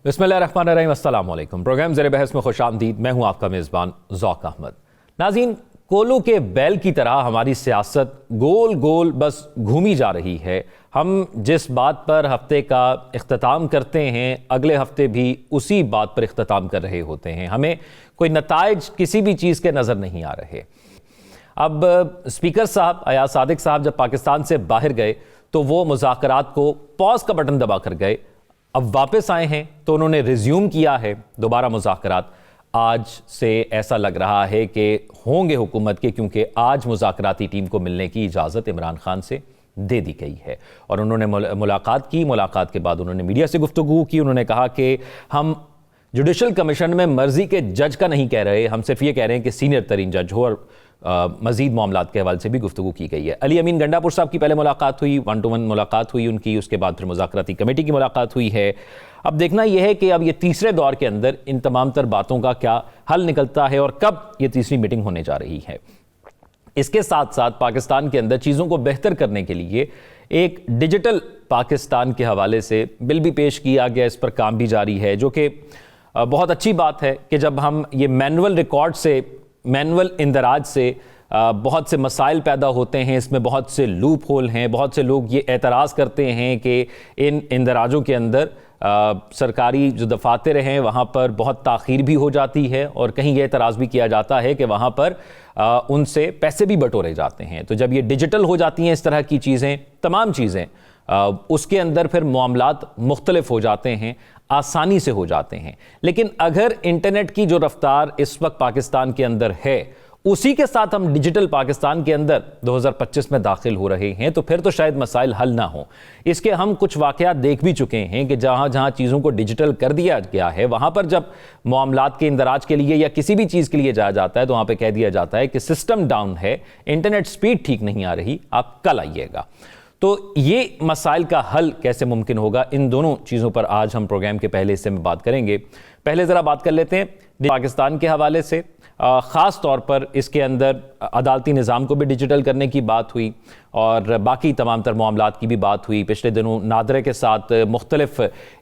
बिस्मिल्लाहिर्रहमानिर्रहीम, अस्सलाम वालेकुम। प्रोग्राम ज़ेरे बहस में खुशामदीद। मैं हूं आपका मेज़बान ज़ौक अहमद। नाज़रीन, कोलों के बैल की तरह हमारी सियासत गोल गोल बस घूमी जा रही है। हम जिस बात पर हफ्ते का इख्तिताम करते हैं, अगले हफ्ते भी उसी बात पर इख्तिताम कर रहे होते हैं। हमें कोई नताइज किसी भी चीज़ के नज़र नहीं आ रहे। अब स्पीकर साहब अयाज सादिक साहब जब पाकिस्तान से बाहर गए तो वो मुज़ाकरात को पॉज का बटन दबा कर गए। अब वापस आए हैं तो उन्होंने रिज्यूम किया है दोबारा मुज़ाकरात। आज से ऐसा लग रहा है कि होंगे हुकूमत के, क्योंकि आज मुज़ाकराती टीम को मिलने की इजाज़त इमरान खान से दे दी गई है। और उन्होंने मुलाकात की। मुलाकात के बाद उन्होंने मीडिया से गुफ्तगू की। उन्होंने कहा कि हम जुडिशल कमीशन में मर्जी के जज का नहीं कह रहे, हम सिर्फ ये कह रहे हैं कि सीनियर तरीन जज हो। और मजीद मामलात के हवाले से भी गुफ्तगू की गई है। अली अमीन गंडापुर साहब की पहले मुलाकात हुई, 1-to-1 मुलाकात हुई उनकी, उसके बाद फिर मुज़ाकराती कमेटी की मुलाकात हुई है। अब देखना यह है कि अब ये तीसरे दौर के अंदर इन तमाम तर बातों का क्या हल निकलता है और कब ये तीसरी मीटिंग होने जा रही है। इसके साथ साथ पाकिस्तान के अंदर चीज़ों को बेहतर करने के लिए एक डिजिटल पाकिस्तान के हवाले से बिल भी पेश किया गया, इस पर काम भी जारी है, जो कि बहुत अच्छी बात है कि जब हम ये मैनुअल रिकॉर्ड से, मैनुअल इंदराज से बहुत से मसाइल पैदा होते हैं, इसमें बहुत से लूप होल हैं। बहुत से लोग ये एतराज़ करते हैं कि इन इंदराजों के अंदर सरकारी जो दफातर हैं वहाँ पर बहुत ताख़ीर भी हो जाती है, और कहीं ये एतराज़ भी किया जाता है कि वहाँ पर उनसे पैसे भी बटोरे जाते हैं। तो जब ये डिजिटल हो जाती हैं इस तरह की चीज़ें, तमाम चीज़ें, उसके अंदर फिर मामलात मुख्तलिफ हो जाते हैं, आसानी से हो जाते हैं। लेकिन अगर इंटरनेट की जो रफ्तार इस वक्त पाकिस्तान के अंदर है, उसी के साथ हम डिजिटल पाकिस्तान के अंदर 2025 में दाखिल हो रहे हैं, तो फिर तो शायद मसाइल हल ना हो। इसके हम कुछ वाक़यात देख भी चुके हैं कि जहाँ जहाँ चीज़ों को डिजिटल कर दिया गया है, वहाँ पर जब मामलात के इंदराज के लिए या किसी भी चीज़ के लिए जाया जाता है तो वहाँ पर कह दिया जाता है कि सिस्टम डाउन है, इंटरनेट स्पीड ठीक नहीं आ रही, आप कल आइएगा। तो ये मसाइल का हल कैसे मुमकिन होगा, इन दोनों चीज़ों पर आज हम प्रोग्राम के पहले हिस्से में बात करेंगे। पहले ज़रा बात कर लेते हैं पाकिस्तान के हवाले से। ख़ास तौर पर इसके अंदर अदालती निज़ाम को भी डिजिटल करने की बात हुई और बाकी तमाम तर मामलात की भी बात हुई। पिछले दिनों नादरे के साथ मुख्तलिफ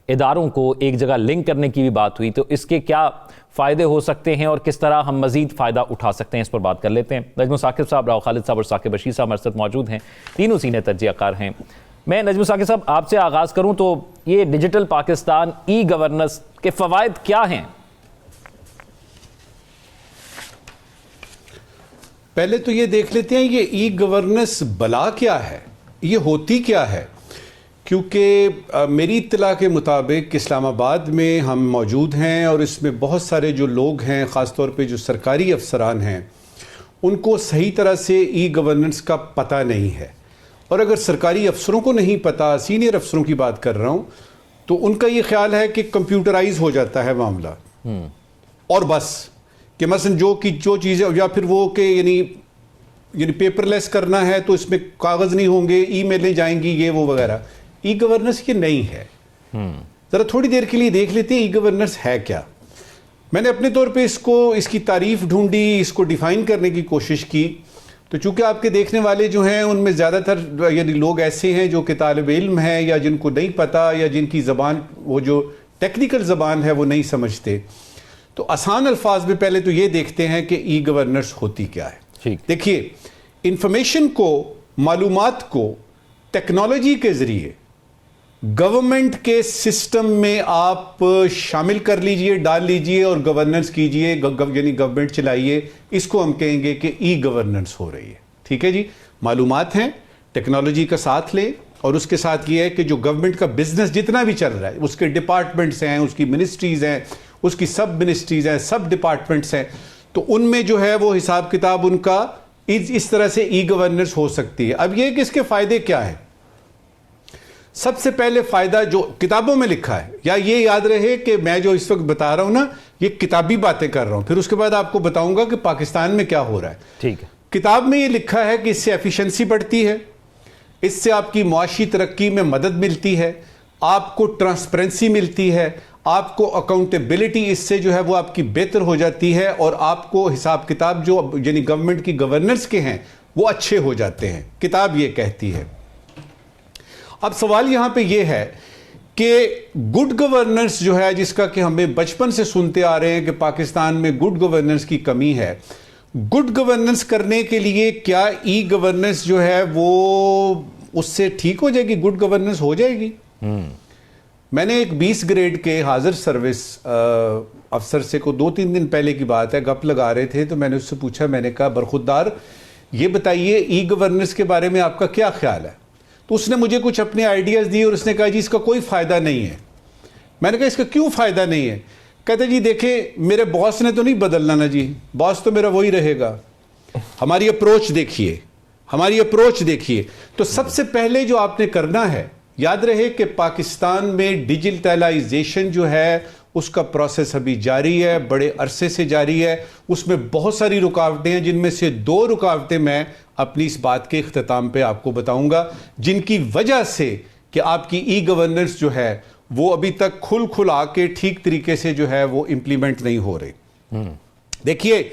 इदारों को एक जगह लिंक करने की भी बात हुई। तो इसके क्या फ़ायदे हो सकते हैं और किस तरह हम मज़ीद फ़ायदा उठा सकते हैं, इस पर बात कर लेते हैं। नजम साकिब साहब, राव खालिद साहब और साकिब बशीर साहब हमारे साथ मौजूद हैं, तीनों सीनियर तज्ज़ियाकार हैं। मैं नजम साकिब साहब आपसे आगाज़ करूँ तो ये डिजिटल पाकिस्तान, ई गवर्नेंस के फ़वाइद क्या हैं? पहले तो ये देख लेते हैं ये ई गवर्नेंस बला क्या है, ये होती क्या है। क्योंकि मेरी इत्तला के मुताबिक इस्लामाबाद में हम मौजूद हैं और इसमें बहुत सारे जो लोग हैं, ख़ास तौर पे जो सरकारी अफसरान हैं, उनको सही तरह से ई गवर्नेंस का पता नहीं है। और अगर सरकारी अफसरों को नहीं पता, सीनियर अफसरों की बात कर रहा हूँ, तो उनका ये ख्याल है कि कंप्यूटराइज हो जाता है मामला और बस कि मसलन जो चीज़ें, या फिर वो कि यानी पेपरलेस करना है तो इसमें कागज़ नहीं होंगे, ईमेलें जाएंगी, ये वो वगैरह। ई गवर्नेंस ये नहीं है। ज़रा थोड़ी देर के लिए देख लेते हैं ई गवर्नेंस है क्या। मैंने अपने तौर पे इसकी तारीफ़ ढूंढी, इसको डिफ़ाइन करने की कोशिश की। तो चूँकि आपके देखने वाले जो हैं उनमें ज़्यादातर यानी लोग ऐसे हैं जो कि तालिब इल्म हैं या जिनको नहीं पता या जिनकी ज़बान, वो जो टेक्निकल ज़बान है वो नहीं समझते। तो आसान अल्फाज में पहले तो ये देखते हैं कि ई गवर्नेंस होती क्या है। देखिए, इंफॉर्मेशन को, मालूमात को टेक्नोलॉजी के ज़रिए गवर्नमेंट के सिस्टम में आप शामिल कर लीजिए, डाल लीजिए और गवर्नेंस कीजिए, यानी गवर्नमेंट चलाइए। इसको हम कहेंगे कि ई गवर्नेंस हो रही है। ठीक है जी, मालूमात हैं, टेक्नोलॉजी का साथ लें और उसके साथ ये है कि जो गवर्नमेंट का बिजनेस जितना भी चल रहा है, उसके डिपार्टमेंट्स हैं, उसकी मिनिस्ट्रीज़ हैं, उसकी सब मिनिस्ट्रीज़ हैं, सब डिपार्टमेंट्स हैं, तो उनमें जो है वो हिसाब किताब उनका इस तरह से ई गवर्नेंस हो सकती है। अब ये कि इसके फ़ायदे क्या हैं। सबसे पहले फ़ायदा जो किताबों में लिखा है, या ये याद रहे कि मैं जो इस वक्त बता रहा हूं ना, ये किताबी बातें कर रहा हूं, फिर उसके बाद आपको बताऊंगा कि पाकिस्तान में क्या हो रहा है। ठीक है। किताब में ये लिखा है कि इससे एफिशिएंसी बढ़ती है, इससे आपकी मुआशी तरक्की में मदद मिलती है, आपको ट्रांसपेरेंसी मिलती है, आपको अकाउंटेबिलिटी इससे जो है वो आपकी बेहतर हो जाती है और आपको हिसाब किताब जो यानी गवर्नमेंट की गवर्नेंस के हैं वो अच्छे हो जाते हैं। किताब ये कहती है। अब सवाल यहां पे ये है कि गुड गवर्नेंस जो है, जिसका कि हमें बचपन से सुनते आ रहे हैं कि पाकिस्तान में गुड गवर्नेंस की कमी है, गुड गवर्नेंस करने के लिए क्या ई गवर्नेंस जो है वो उससे ठीक हो जाएगी, गुड गवर्नेंस हो जाएगी? मैंने एक 20 ग्रेड के हाजिर सर्विस अफसर से को 2-3 दिन पहले की बात है, गप लगा रहे थे, तो मैंने उससे पूछा, मैंने कहा बरखुरदार ये बताइए ई गवर्नेंस के बारे में आपका क्या ख्याल है? तो उसने मुझे कुछ अपने आइडियाज दिए और उसने कहा जी इसका कोई फायदा नहीं है। मैंने कहा इसका क्यों फायदा नहीं है? कहते जी देखें, मेरे बॉस ने तो नहीं बदलना ना जी, बॉस तो मेरा वही रहेगा, हमारी अप्रोच देखिए, हमारी अप्रोच देखिए। तो सबसे पहले जो आपने करना है, याद रहे कि पाकिस्तान में डिजिटलाइजेशन जो है उसका प्रोसेस अभी जारी है, बड़े अरसे से जारी है। उसमें बहुत सारी रुकावटें हैं, जिनमें से 2 रुकावटें मैं अपनी इस बात के इख्तिताम पे आपको बताऊंगा, जिनकी वजह से कि आपकी ई गवर्नेंस जो है वो अभी तक खुल आके ठीक तरीके से जो है वो इंप्लीमेंट नहीं हो रही। देखिए,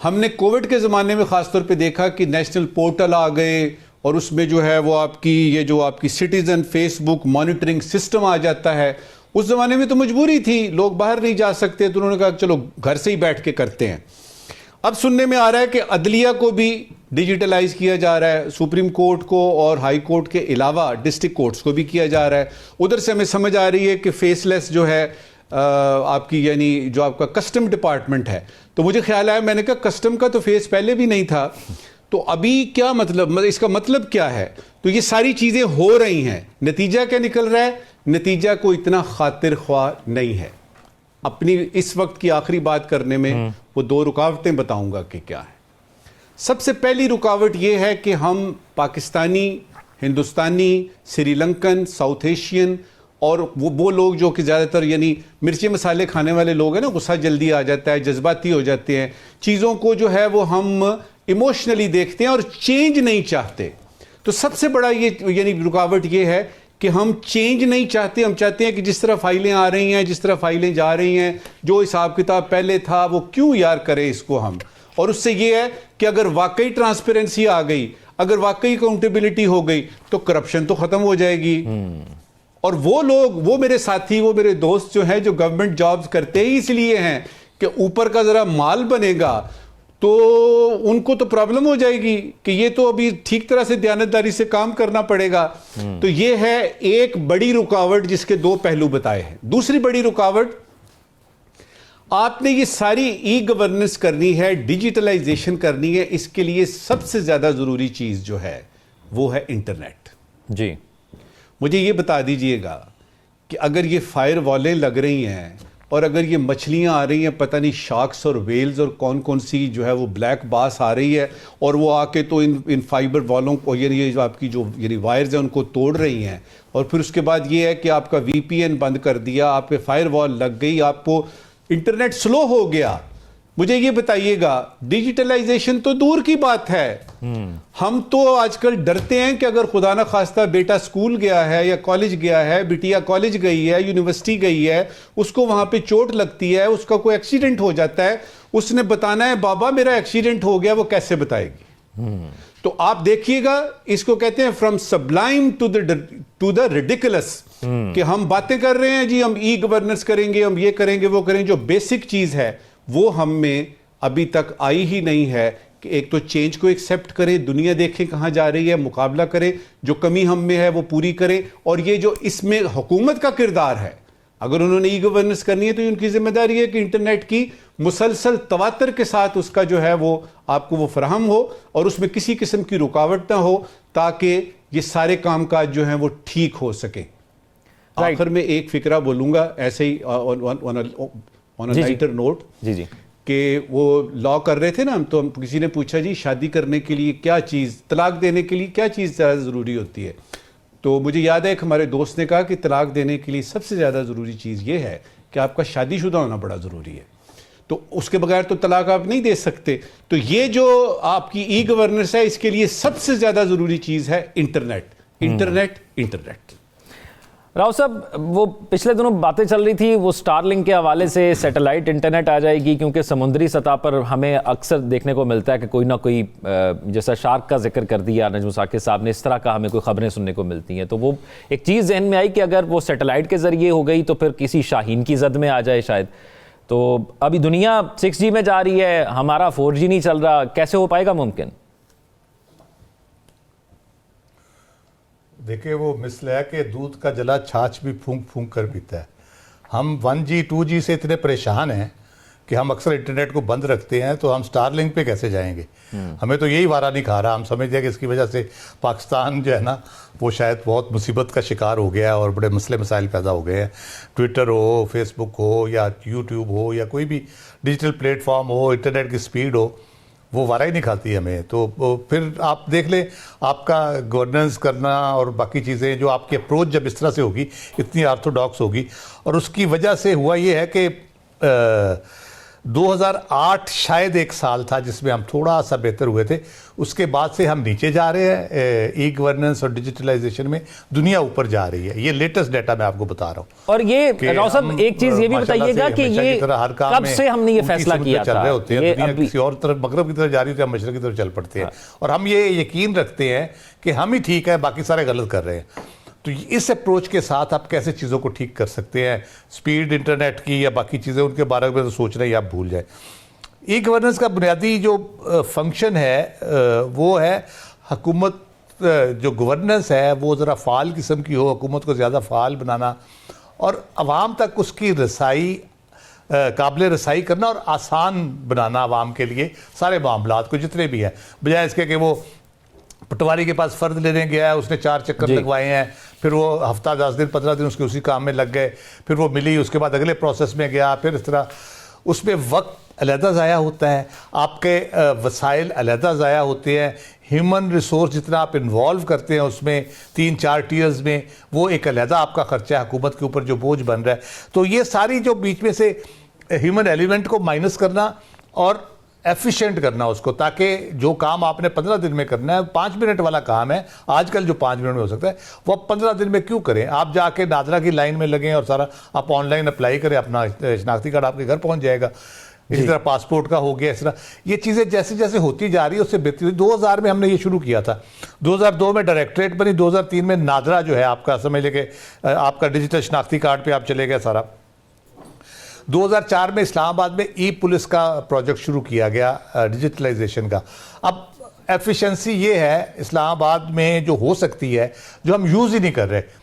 हमने कोविड के ज़माने में ख़ासतौर पे देखा कि नेशनल पोर्टल आ गए और उसमें जो है वो आपकी ये जो आपकी सिटीज़न फेसबुक मॉनिटरिंग सिस्टम आ जाता है। उस ज़माने में तो मजबूरी थी, लोग बाहर नहीं जा सकते, तो उन्होंने कहा चलो घर से ही बैठ के करते हैं। अब सुनने में आ रहा है कि अदलिया को भी डिजिटलाइज किया जा रहा है, सुप्रीम कोर्ट को और हाई कोर्ट के अलावा डिस्ट्रिक्ट कोर्ट्स को भी किया जा रहा है। उधर से हमें समझ आ रही है कि फेसलेस जो है आपकी यानी जो आपका कस्टम डिपार्टमेंट है, तो मुझे ख्याल आया, मैंने कहा कस्टम का तो फेस पहले भी नहीं था, तो अभी क्या मतलब, इसका मतलब क्या है? तो ये सारी चीज़ें हो रही हैं, नतीजा क्या निकल रहा है? नतीजा को इतना खातिर ख्वाह नहीं है। अपनी इस वक्त की आखिरी बात करने में वो 2 रुकावटें बताऊंगा कि क्या है। सबसे पहली रुकावट ये है कि हम पाकिस्तानी, हिंदुस्तानी, श्रीलंकन, साउथ एशियन और वो लोग जो कि ज़्यादातर यानी मिर्ची मसाले खाने वाले लोग हैं ना, गुस्सा जल्दी आ जाता है, जज्बाती हो जाते हैं, चीज़ों को जो है वो हम इमोशनली देखते हैं और चेंज नहीं चाहते। तो सबसे बड़ा ये यानी रुकावट ये है कि हम चेंज नहीं चाहते। हम चाहते हैं कि जिस तरह फाइलें आ रही हैं, जिस तरह फाइलें जा रही हैं, जो हिसाब किताब पहले था वो क्यों यार करें इसको हम। और उससे ये है कि अगर वाकई ट्रांसपेरेंसी आ गई, अगर वाकई अकाउंटेबिलिटी हो गई, तो करप्शन तो खत्म हो जाएगी। और वो लोग, वो मेरे साथी, वो मेरे दोस्त जो हैं, जो गवर्नमेंट जॉब्स करते ही इसलिए हैं कि ऊपर का जरा माल बनेगा, तो उनको तो प्रॉब्लम हो जाएगी कि ये तो अभी ठीक तरह से दयानतदारी से काम करना पड़ेगा। तो ये है एक बड़ी रुकावट, जिसके 2 पहलू बताए हैं। दूसरी बड़ी रुकावट, आपने ये सारी ई गवर्नेंस करनी है, डिजिटलाइजेशन करनी है, इसके लिए सबसे ज्यादा जरूरी चीज जो है वो है इंटरनेट। जी, मुझे ये बता दीजिएगा कि अगर ये फायर वॉलें लग रही हैं और अगर ये मछलियां आ रही हैं, पता नहीं शार्क्स और वेल्स और कौन कौन सी जो है वो ब्लैक बास आ रही है, और वो आके तो इन फाइबर वॉलों को, ये जो आपकी जो यानी वायर्स हैं उनको तोड़ रही हैं, और फिर उसके बाद ये है कि आपका VPN बंद कर दिया, आप पे फायर वॉल लग गई, आपको इंटरनेट स्लो हो गया। मुझे ये बताइएगा, डिजिटलाइजेशन तो दूर की बात है, हम तो आजकल डरते हैं कि अगर खुदा ना खास्ता बेटा स्कूल गया है या कॉलेज गया है, बिटिया कॉलेज गई है, यूनिवर्सिटी गई है, उसको वहां पे चोट लगती है, उसका कोई एक्सीडेंट हो जाता है, उसने बताना है बाबा मेरा एक्सीडेंट हो गया, वो कैसे बताएगी? तो आप देखिएगा, इसको कहते हैं from sublime to the ridiculous, कि हम बातें कर रहे हैं जी, हम ई गवर्नेंस करेंगे, हम ये करेंगे, वो करेंगे, जो बेसिक चीज है वो हम में अभी तक आई ही नहीं है कि एक तो चेंज को एक्सेप्ट करें, दुनिया देखें कहां जा रही है, मुकाबला करें, जो कमी हम में है वो पूरी करें। और ये जो इसमें हुकूमत का किरदार है, अगर उन्होंने ई गवर्नेंस करनी है तो उनकी जिम्मेदारी है कि इंटरनेट की मुसलसल तवातर के साथ उसका जो है वो आपको वो फराहम हो और उसमें किसी किस्म की रुकावट ना हो, ताकि ये सारे कामकाज जो हैं वो ठीक हो सके। आखिर में एक फिक्रा बोलूंगा ऐसे ही ऑन अ लाइटर नोट, जी जी, कि वो लॉ कर रहे थे ना हम, तो किसी ने पूछा जी शादी करने के लिए क्या चीज़, तलाक देने के लिए क्या चीज़ ज़्यादा ज़रूरी होती है? तो मुझे याद है एक हमारे दोस्त ने कहा कि तलाक देने के लिए सबसे ज़्यादा ज़रूरी चीज़ ये है कि आपका शादीशुदा होना बड़ा ज़रूरी है, तो उसके बगैर तो तलाक आप नहीं दे सकते। तो ये जो आपकी ई गवर्नेंस है, इसके लिए सबसे ज़्यादा ज़रूरी चीज़ है इंटरनेट, इंटरनेट, इंटरनेट। राव साहब, वो पिछले दिनों बातें चल रही थी वो स्टारलिंक के हवाले से सैटेलाइट इंटरनेट आ जाएगी, क्योंकि समुद्री सतह पर हमें अक्सर देखने को मिलता है कि कोई ना कोई, जैसा शार्क का जिक्र कर दिया नजम साकिब साहब ने, इस तरह का हमें कोई खबरें सुनने को मिलती हैं। तो वो एक चीज़ जहन में आई कि अगर वो सैटेलाइट के ज़रिए हो गई तो फिर किसी शाहीन की जद में आ जाए शायद। तो अभी दुनिया 6G में जा रही है, हमारा 4G नहीं चल रहा, कैसे हो पाएगा मुमकिन? देखिए, वो मिसल है कि दूध का जला छाछ भी फूंक फूंक कर पीता है। हम 1G 2G से इतने परेशान हैं कि हम अक्सर इंटरनेट को बंद रखते हैं, तो हम स्टारलिंक पे कैसे जाएंगे? हमें तो यही वारा नहीं खा रहा। हम समझते हैं कि इसकी वजह से पाकिस्तान जो है ना, वो शायद बहुत मुसीबत का शिकार हो गया और बड़े मसले मसाइल पैदा हो गए हैं। ट्विटर हो, फेसबुक हो या यूट्यूब हो या कोई भी डिजिटल प्लेटफॉर्म हो, इंटरनेट की स्पीड हो, वो वारा ही नहीं खाती हमें। तो फिर आप देख लें, आपका गवर्नेंस करना और बाकी चीज़ें, जो आपकी अप्रोच जब इस तरह से होगी, इतनी ऑर्थोडॉक्स होगी, और उसकी वजह से हुआ ये है कि 2008 शायद एक साल था जिसमें हम थोड़ा सा बेहतर हुए थे। उसके बाद से हम नीचे जा रहे हैं। ई गवर्नेंस और डिजिटलाइजेशन में दुनिया ऊपर जा रही है। ये लेटेस्ट डाटा मैं आपको बता रहा हूँ। और ये राव साहब, एक चीज ये भी बताइएगा कि ये कब से हमने ये फैसला किया चल था? रहे होते हैं, दुनिया किसी और तरफ, मगरब की तरफ जा रही होती है, मशरक की तरफ चल पड़ते हैं, और हम ये यकीन रखते हैं कि हम ही ठीक है, बाकी सारे गलत कर रहे हैं। तो इस अप्रोच के साथ आप कैसे चीज़ों को ठीक कर सकते हैं, स्पीड इंटरनेट की या बाकी चीज़ें, उनके बारे में तो सोचना ही आप भूल जाए। ई गवर्नेंस का बुनियादी जो फंक्शन है वो है हुकूमत, जो गवर्नेंस है वो ज़रा फ़ाल किस्म की हो, हुकूमत को ज़्यादा फ़ाल बनाना और आवाम तक उसकी रसाई, काबिल रसाई करना और आसान बनाना आवाम के लिए सारे मामलात को, जितने भी हैं, बजाय इसके कि वो पटवारी के पास फ़र्द लेने गया है, उसने 4 चक्कर लगवाए हैं, फिर वो हफ्ता 10 दिन 15 दिन उसके उसी काम में लग गए, फिर वो मिली, उसके बाद अगले प्रोसेस में गया, फिर इस तरह उसमें वक्त अलहदा ज़ाया होता है, आपके वसाइल अलहदा ज़ाया होते हैं, ह्यूमन रिसोर्स जितना आप इन्वॉल्व करते हैं उसमें 3-4 टीयर्स में, वो एक अलहदा आपका खर्चा है हुकूमत के ऊपर जो बोझ बन रहा है। तो ये सारी जो बीच में से ह्यूमन एलिमेंट को माइनस करना और एफिशिएंट करना उसको, ताकि जो काम आपने 15 दिन में करना है, 5 मिनट वाला काम है आजकल जो 5 मिनट में हो सकता है, वो आप 15 दिन में क्यों करें? आप जाके नादरा की लाइन में लगें और सारा आप ऑनलाइन अप्लाई करें, अपना शनाख्ती कार्ड आपके घर पहुंच जाएगा। इसी तरह पासपोर्ट का हो गया, इस तरह ये चीज़ें जैसे जैसे होती जा रही है उससे बेहतर हुई। 2000 में हमने ये शुरू किया था, 2002 में डायरेक्टरेट बनी, 2003 में नादरा जो है आपका, समझ लेके आपका डिजिटल शनाख्ती कार्ड पे आप चले गए सारा। 2004 में इस्लामाबाद में ई पुलिस का प्रोजेक्ट शुरू किया गया डिजिटलाइजेशन का। अब एफिशिएंसी ये है इस्लामाबाद में जो हो सकती है, जो हम यूज़ ही नहीं कर रहे।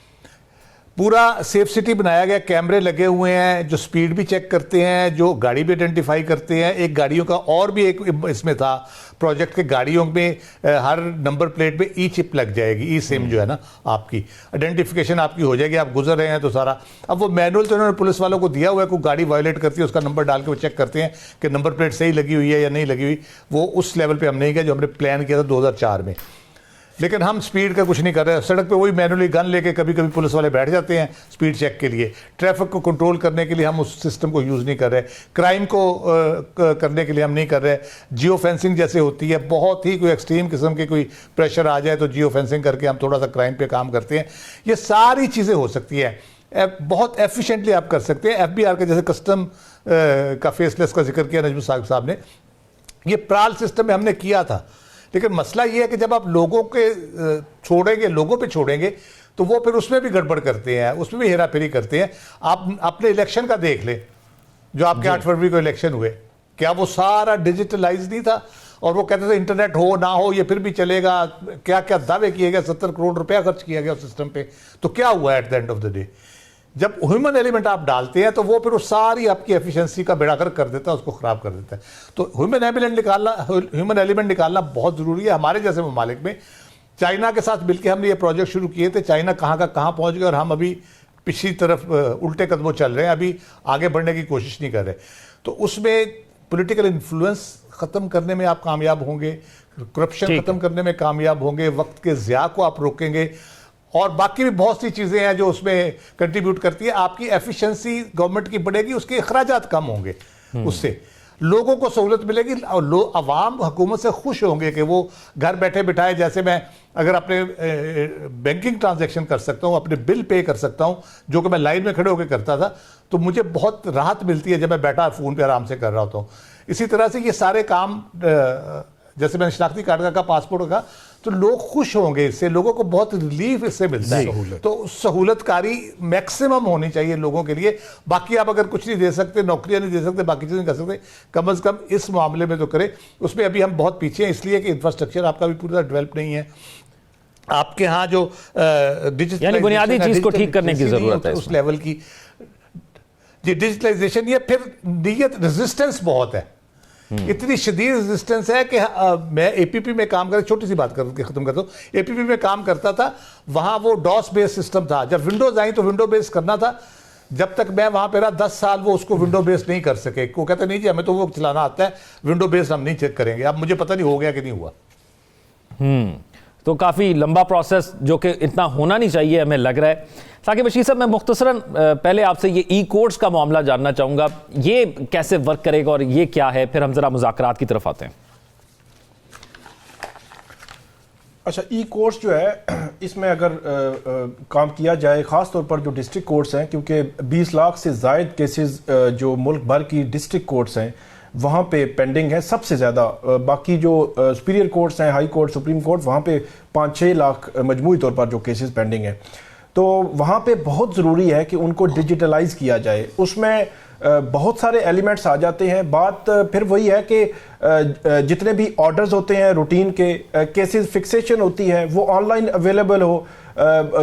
पूरा सेफ सिटी बनाया गया, कैमरे लगे हुए हैं जो स्पीड भी चेक करते हैं, जो गाड़ी भी आइडेंटिफाई करते हैं। एक गाड़ियों का और भी एक इसमें था प्रोजेक्ट के, गाड़ियों में हर नंबर प्लेट पे ई चिप लग जाएगी, ई सिम जो है ना, आपकी आइडेंटिफिकेशन आपकी हो जाएगी, आप गुजर रहे हैं तो सारा। अब वो मैनुअल तो उन्होंने पुलिस वालों को दिया हुआ है, कोई गाड़ी वायलेट करती है उसका नंबर डाल के वो चेक करते हैं कि नंबर प्लेट सही लगी हुई है या नहीं लगी हुई। वो उस लेवल पर हम नहीं गए जो हमने प्लान किया था 2004 में। लेकिन हम स्पीड का कुछ नहीं कर रहे। सड़क पे वही मैनुअली गन लेके कभी कभी पुलिस वाले बैठ जाते हैं स्पीड चेक के लिए। ट्रैफिक को कंट्रोल करने के लिए हम उस सिस्टम को यूज़ नहीं कर रहे। क्राइम को करने के लिए हम नहीं कर रहे। जियो फेंसिंग जैसे होती है, बहुत ही कोई एक्सट्रीम किस्म के कोई प्रेशर आ जाए तो जियो फेंसिंग करके हम थोड़ा सा क्राइम पे काम करते हैं। ये सारी चीज़ें हो सकती हैं, बहुत एफिशिएंटली आप कर सकते हैं। FBR के जैसे कस्टम का फेसलेस का जिक्र किया नजम साहब ने, ये प्राल सिस्टम में हमने किया था। लेकिन मसला ये है कि जब आप लोगों के छोड़ेंगे, लोगों पे छोड़ेंगे, तो वो फिर उसमें भी गड़बड़ करते हैं, उसमें भी हेरा फेरी करते हैं। आप अपने इलेक्शन का देख लें, जो आपके 8 फरवरी को इलेक्शन हुए, क्या वो सारा डिजिटलाइज नहीं था? और वो कहते थे इंटरनेट हो ना हो ये फिर भी चलेगा, क्या क्या दावे किए गए, 70 करोड़ रुपया खर्च किया गया उस सिस्टम पे। तो क्या हुआ at the end of the day? जब ह्यूमन एलिमेंट आप डालते हैं तो वो फिर उस सारी आपकी एफिशिएंसी का बेड़ागर कर देता है, उसको ख़राब कर देता है। तो ह्यूमन एलिमेंट निकालना बहुत ज़रूरी है। हमारे जैसे ममालिक में चाइना के साथ मिलकर हमने ये प्रोजेक्ट शुरू किए थे। चाइना कहाँ का कहाँ पहुँच गया और हम अभी पिछली तरफ उल्टे कदमों चल रहे हैं, अभी आगे बढ़ने की कोशिश नहीं कर रहे। तो उसमें पॉलिटिकल इन्फ्लुएंस ख़त्म करने में आप कामयाब होंगे, करप्शन ख़त्म करने में कामयाब होंगे, वक्त के ज़िया को आप रोकेंगे, और बाकी भी बहुत सी चीज़ें हैं जो उसमें कंट्रीब्यूट करती है। आपकी एफिशिएंसी गवर्नमेंट की बढ़ेगी, उसके अखराजात कम होंगे उससे। लोगों को सहूलत मिलेगी और अवाम हुकूमत से खुश होंगे कि वो घर बैठे बिठाए, जैसे मैं अगर अपने बैंकिंग ट्रांजैक्शन कर सकता हूँ, अपने बिल पे कर सकता हूँ, जो कि मैं लाइन में खड़े होकर करता था, तो मुझे बहुत राहत मिलती है जब मैं बैठा फ़ोन पे आराम से कर रहा होता हूँ। इसी तरह से ये सारे काम, जैसे मैंने शनाख्ती कार्ड का, पासपोर्ट का, तो लोग खुश होंगे इससे, लोगों को बहुत रिलीफ इससे मिलता है। तो सहूलतकारी मैक्सिमम होनी चाहिए लोगों के लिए। बाकी आप अगर कुछ नहीं दे सकते, नौकरियां नहीं दे सकते, बाकी चीज़ें नहीं कर सकते, कम अज़ कम इस मामले में तो करें। उसमें अभी हम बहुत पीछे हैं, इसलिए कि इंफ्रास्ट्रक्चर आपका भी पूरा डेवलप नहीं है। आपके यहाँ जो डिजिटल, यानी बुनियादी चीज़ को ठीक करने की ज़रूरत है उस लेवल की। जी, डिजिटलाइजेशन, ये फिर नीयत रेजिस्टेंस बहुत है, इतनी शदीद रेजिस्टेंस है कि मैं एपीपी में काम कर, छोटी सी बात करके खत्म करता हूँ, एपीपी में काम करता था, वहाँ वो डॉस बेस्ड सिस्टम था। जब विंडोज़ आई तो विंडो बेस्ड करना था। जब तक मैं वहाँ पे रहा 10 साल वो उसको विंडो बेस्ड नहीं कर सके। वो कहते नहीं जी हमें तो वो चलाना आता है, विंडो बेस्ड हम नहीं चेक करेंगे। अब मुझे पता नहीं हो गया कि नहीं हुआ। तो काफ़ी लंबा प्रोसेस, जो कि इतना होना नहीं चाहिए, हमें लग रहा है। साकिब बशीर साहब, मैं मुख्तसरन पहले आपसे ये ई कोर्ट्स का मामला जानना चाहूँगा, ये कैसे वर्क करेगा और ये क्या है, फिर हम ज़रा मुज़ाकरात की तरफ आते हैं। अच्छा, ई कोर्ट्स जो है, इसमें अगर काम किया जाए, ख़ास तौर पर जो डिस्ट्रिक्ट कोर्ट्स हैं, क्योंकि 20 लाख से ज़ायद केसेस जो मुल्क भर की डिस्ट्रिक्ट कोर्ट्स हैं वहाँ पे पेंडिंग है सबसे ज़्यादा। बाकी जो सुपीरियर कोर्ट्स हैं, हाई कोर्ट, सुप्रीम कोर्ट, वहाँ पे 5-6 लाख मजमूई तौर पर जो केसेस पेंडिंग हैं। तो वहाँ पे बहुत ज़रूरी है कि उनको डिजिटलाइज किया जाए। उसमें बहुत सारे एलिमेंट्स आ जाते हैं। बात फिर वही है कि जितने भी ऑर्डर्स होते हैं रूटीन के, केसेस फिक्सेशन होती है, वो ऑनलाइन अवेलेबल हो।